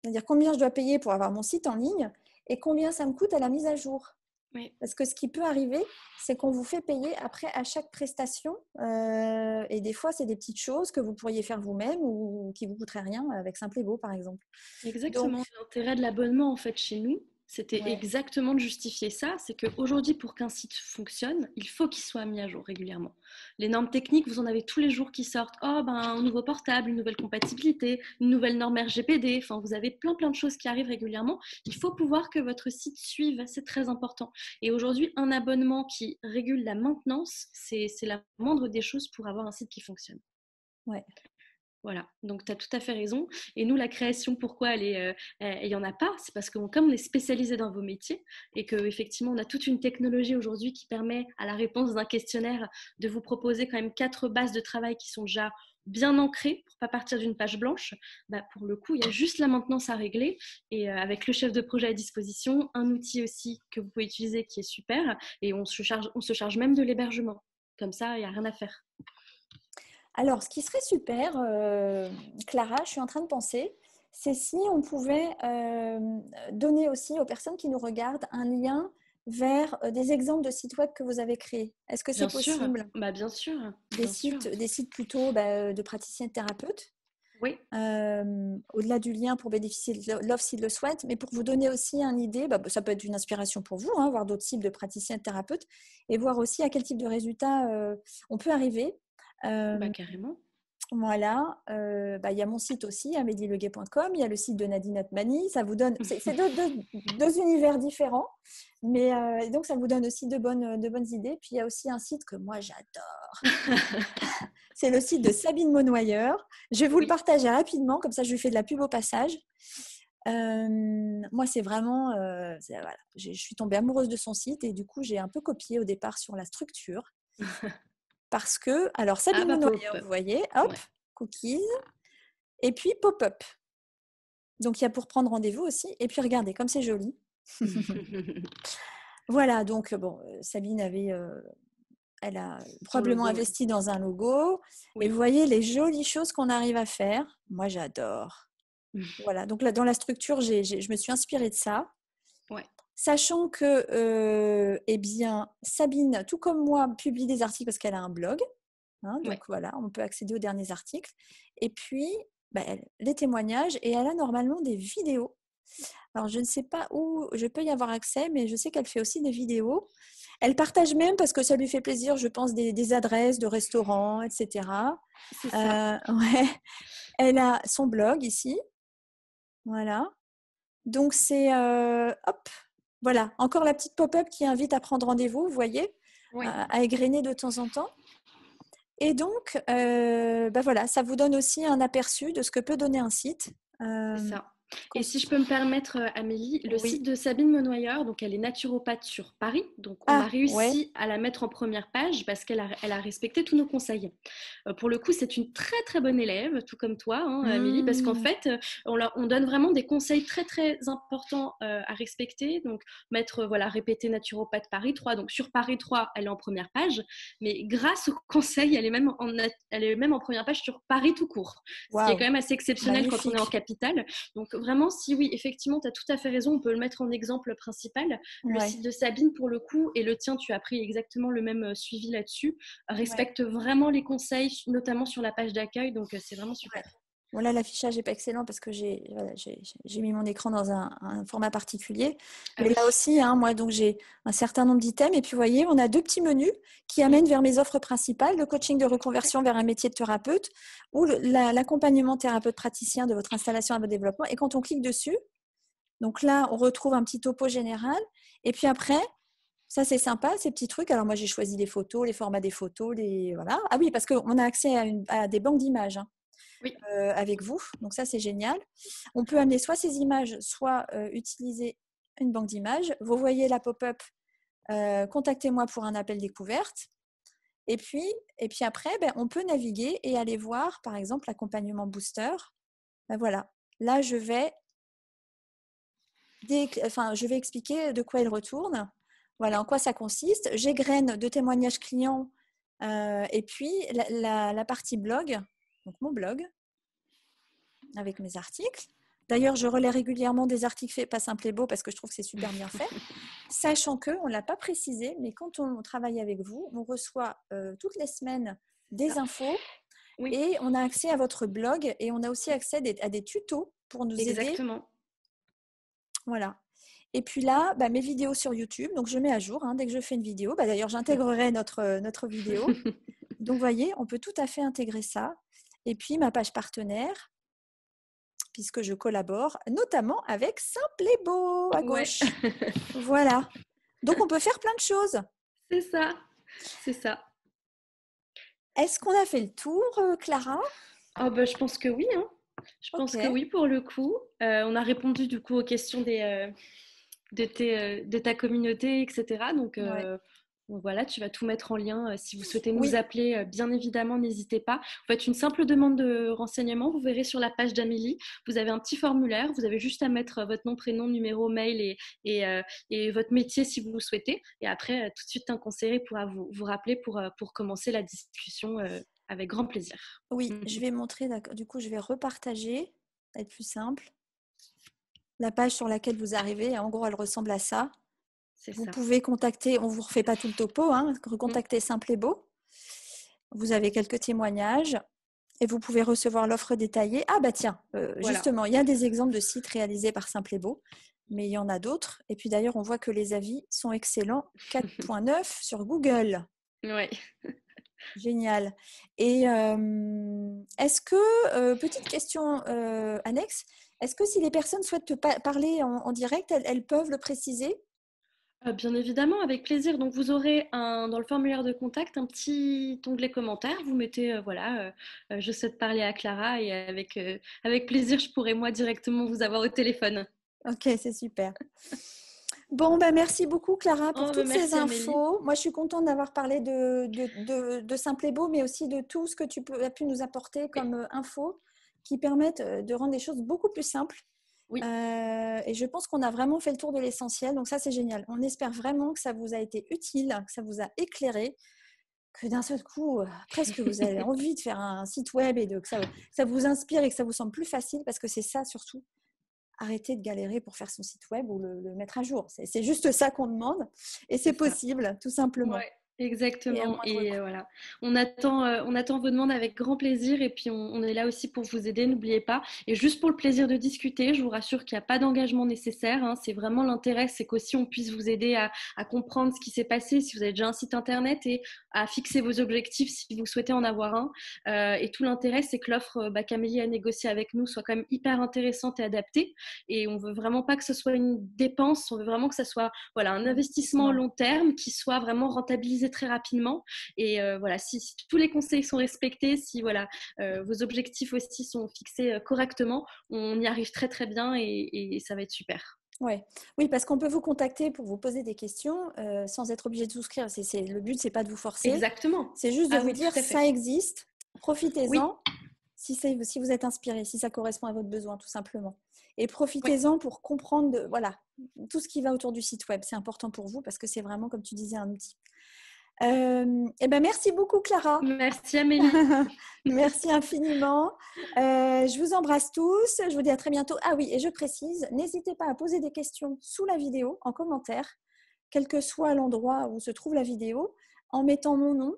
C'est-à-dire combien je dois payer pour avoir mon site en ligne et combien ça me coûte à la mise à jour. Oui. Parce que ce qui peut arriver, c'est qu'on vous fait payer après à chaque prestation. Et des fois, c'est des petites choses que vous pourriez faire vous-même ou qui ne vous coûteraient rien avec Simple et Beau, par exemple. Donc, Exactement. L'intérêt de l'abonnement, en fait, chez nous, c'était ouais. exactement de justifier ça. C'est qu'aujourd'hui, pour qu'un site fonctionne, il faut qu'il soit mis à jour régulièrement. Les normes techniques, vous en avez tous les jours qui sortent. Oh, un nouveau portable, une nouvelle compatibilité, une nouvelle norme RGPD. Enfin, vous avez plein de choses qui arrivent régulièrement. Il faut pouvoir que votre site suive. C'est très important. Et aujourd'hui, un abonnement qui régule la maintenance, c'est la moindre des choses pour avoir un site qui fonctionne. Ouais. Voilà, donc tu as tout à fait raison. Et nous, la création, pourquoi il n'y en a pas? C'est parce que comme on est spécialisé dans vos métiers et qu'effectivement, on a toute une technologie aujourd'hui qui permet, à la réponse d'un questionnaire, de vous proposer quand même 4 bases de travail qui sont déjà bien ancrées pour ne pas partir d'une page blanche. Pour le coup, il y a juste la maintenance à régler. Et avec le chef de projet à disposition, un outil aussi que vous pouvez utiliser qui est super. Et on se charge même de l'hébergement. Comme ça, il n'y a rien à faire. Alors, ce qui serait super, Clara, je suis en train de penser, c'est si on pouvait donner aussi aux personnes qui nous regardent un lien vers des exemples de sites web que vous avez créés. Est-ce que c'est Bien sûr, possible? bien sûr, Des bien sûr. sites plutôt de praticiens et de thérapeutes, Oui, au-delà du lien pour bénéficier de l'offre s'ils le souhaitent, mais pour vous donner aussi une idée, ça peut être une inspiration pour vous, voir d'autres types de praticiens et de thérapeutes, et voir aussi à quel type de résultats on peut arriver. carrément. Voilà, il y a mon site aussi, amédieLeguet.com, il y a le site de Nadine Atmani, ça vous donne, c'est deux univers différents, mais donc ça vous donne aussi de bonnes idées. Puis il y a aussi un site que moi j'adore, c'est le site de Sabine Monnoyeur. Je vais vous le Oui. partager rapidement, comme ça je lui fais de la pub au passage. Moi c'est vraiment, voilà, je suis tombée amoureuse de son site et du coup j'ai un peu copié au départ sur la structure. Parce que, alors Sabine Monnoyeur, Pop-up. vous voyez, hop, Ouais. cookies, et puis pop-up. Donc il y a pour prendre rendez-vous aussi. Et puis regardez, comme c'est joli. Voilà, donc Sabine elle a Son probablement logo, ouais. investi dans un logo. Et Oui. vous voyez les jolies choses qu'on arrive à faire. Moi, j'adore. Voilà, donc là, dans la structure, je me suis inspirée de ça. Ouais. Sachant que, Sabine, tout comme moi, publie des articles parce qu'elle a un blog. Ouais. Donc voilà, on peut accéder aux derniers articles. Et puis, les témoignages, et elle a normalement des vidéos. Alors, je ne sais pas où je peux y avoir accès, mais je sais qu'elle fait aussi des vidéos. Elle partage même, parce que ça lui fait plaisir, je pense, des adresses de restaurants, etc. C'est ça. Ouais. Elle a son blog ici. Voilà. Donc, c'est... hop, voilà. Encore la petite pop-up qui invite à prendre rendez-vous, vous voyez, Oui. à égrener de temps en temps. Et donc, voilà, ça vous donne aussi un aperçu de ce que peut donner un site. C'est ça. Et si je peux me permettre, Amélie, le Oui. site de Sabine Monnoyeur, donc elle est naturopathe sur Paris, donc on a Ah, ouais. réussi à la mettre en première page parce elle a respecté tous nos conseils. Pour le coup, c'est une très très bonne élève, tout comme toi, Amélie, parce qu'en Mmh. fait, on donne vraiment des conseils très très importants à respecter. Donc mettre, répéter naturopathe Paris 3. Donc sur Paris 3, elle est en première page, mais grâce aux conseils, elle est même en première page sur Paris tout court, ce qui est quand Waouh, même assez exceptionnel quand on est en magnifique. capitale. Donc vraiment, si oui, effectivement, tu as tout à fait raison, on peut le mettre en exemple principal. Le Ouais, site de Sabine, pour le coup, et le tien, tu as pris exactement le même suivi là-dessus, ouais, respecte vraiment les conseils, notamment sur la page d'accueil, donc c'est vraiment ouais. super. Voilà, l'affichage n'est pas excellent parce que j'ai mis mon écran dans un format particulier. Ah Mais oui. là aussi, hein, moi, donc j'ai un certain nombre d'items. Et puis, vous voyez, on a 2 petits menus qui amènent vers mes offres principales, le coaching de reconversion vers un métier de thérapeute ou l'accompagnement thérapeute praticien de votre installation à votre développement. Et quand on clique dessus, donc là, on retrouve un petit topo général. Et puis après, ça, c'est sympa, ces petits trucs. Alors, moi, j'ai choisi les photos, les formats des photos. Voilà. Ah oui, parce qu'on a accès à des banques d'images. Hein. Oui. Avec vous. Donc ça, c'est génial. On peut amener soit ces images, soit utiliser une banque d'images. Vous voyez la pop-up contactez-moi pour un appel découverte. Et puis après, on peut naviguer et aller voir, par exemple, l'accompagnement booster. Voilà. Là, je vais expliquer de quoi il retourne. Voilà, en quoi ça consiste. J'égrène de témoignages clients et puis la partie blog, donc mon blog, avec mes articles. D'ailleurs, je relais régulièrement des articles faits pas Simple et Beau parce que je trouve que c'est super bien fait. Sachant qu'on ne l'a pas précisé, mais quand on travaille avec vous, on reçoit toutes les semaines des infos et on a accès à votre blog et on a aussi accès à des tutos pour nous aider. Exactement. Voilà. Et puis là, mes vidéos sur YouTube, donc je mets à jour dès que je fais une vidéo. D'ailleurs, j'intégrerai notre vidéo. Donc, vous voyez, on peut tout à fait intégrer ça. Et puis, ma page partenaire, puisque je collabore notamment avec Simple et Beau à gauche. Ouais. Voilà. Donc, on peut faire plein de choses. C'est ça. C'est ça. Est-ce qu'on a fait le tour, Clara ? Je pense que oui. Hein. Je pense que oui, pour le coup. On a répondu du coup aux questions de ta communauté, etc. Donc, voilà, tu vas tout mettre en lien. Si vous souhaitez nous appeler, bien évidemment, n'hésitez pas. Vous faites une simple demande de renseignement. Vous verrez sur la page d'Amélie, vous avez un petit formulaire. Vous avez juste à mettre votre nom, prénom, numéro, mail et votre métier si vous le souhaitez. Et après, tout de suite, un conseiller pourra vous rappeler pour commencer la discussion avec grand plaisir. Oui, je vais montrer. Du coup, je vais repartager. Ça va être plus simple. La page sur laquelle vous arrivez, en gros, elle ressemble à ça. Vous pouvez contacter, on ne vous refait pas tout le topo, recontacter Simple et Beau. Vous avez quelques témoignages et vous pouvez recevoir l'offre détaillée. Ah tiens, justement, il y a des exemples de sites réalisés par Simple et Beau, mais il y en a d'autres. Et puis d'ailleurs, on voit que les avis sont excellents. 4.9 sur Google. Oui. Génial. Et est-ce que, petite question annexe, est-ce que si les personnes souhaitent te parler en direct, elles peuvent le préciser ? Bien évidemment, avec plaisir. Donc, vous aurez dans le formulaire de contact un petit onglet commentaires. Vous mettez, je souhaite parler à Clara et avec plaisir, je pourrai moi directement vous avoir au téléphone. Ok, c'est super. Bon, merci beaucoup Clara pour toutes ces infos. Amélie. Moi, je suis contente d'avoir parlé de Simple et Beau, mais aussi de tout ce que tu as pu nous apporter comme infos qui permettent de rendre les choses beaucoup plus simples. Oui. Et je pense qu'on a vraiment fait le tour de l'essentiel. Donc ça, c'est génial. On espère vraiment que ça vous a été utile, que ça vous a éclairé, que d'un seul coup, presque vous avez envie de faire un site web et que ça vous inspire et que ça vous semble plus facile parce que c'est ça surtout. Arrêter de galérer pour faire son site web ou le mettre à jour. C'est juste ça qu'on demande et c'est possible, tout simplement. Ouais. Exactement. Et voilà, on attend vos demandes avec grand plaisir et puis on est là aussi pour vous aider, n'oubliez pas. Et juste pour le plaisir de discuter, je vous rassure qu'il n'y a pas d'engagement nécessaire. C'est vraiment l'intérêt, c'est qu'aussi on puisse vous aider à comprendre ce qui s'est passé si vous avez déjà un site internet et à fixer vos objectifs si vous souhaitez en avoir un. Et tout l'intérêt, c'est que l'offre qu'Amélie a négociée avec nous soit quand même hyper intéressante et adaptée. Et on veut vraiment pas que ce soit une dépense, on veut vraiment que ça soit un investissement long terme qui soit vraiment rentabilisé très rapidement. Et si tous les conseils sont respectés, si vos objectifs aussi sont fixés correctement, on y arrive très très bien et ça va être super. Oui, parce qu'on peut vous contacter pour vous poser des questions sans être obligé de souscrire. Le but, c'est pas de vous forcer. Exactement. C'est juste de vous dire ça existe. Profitez-en si vous êtes inspiré, si ça correspond à votre besoin, tout simplement. Et profitez-en pour comprendre tout ce qui va autour du site web. C'est important pour vous parce que c'est vraiment, comme tu disais, un outil. Merci beaucoup Clara. Merci Amélie. Merci infiniment. Je vous embrasse tous. Je vous dis à très bientôt. Ah oui, et je précise, n'hésitez pas à poser des questions sous la vidéo, en commentaire, quel que soit l'endroit où se trouve la vidéo, en mettant mon nom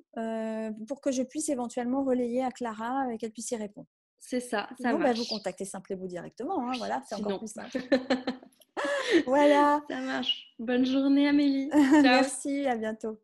pour que je puisse éventuellement relayer à Clara et qu'elle puisse y répondre. C'est ça, ça Sinon, marche. vous contactez Simple et Beau directement. Hein, voilà, c'est encore plus simple. Voilà. Ça marche. Bonne journée, Amélie. Ciao. Merci, à bientôt.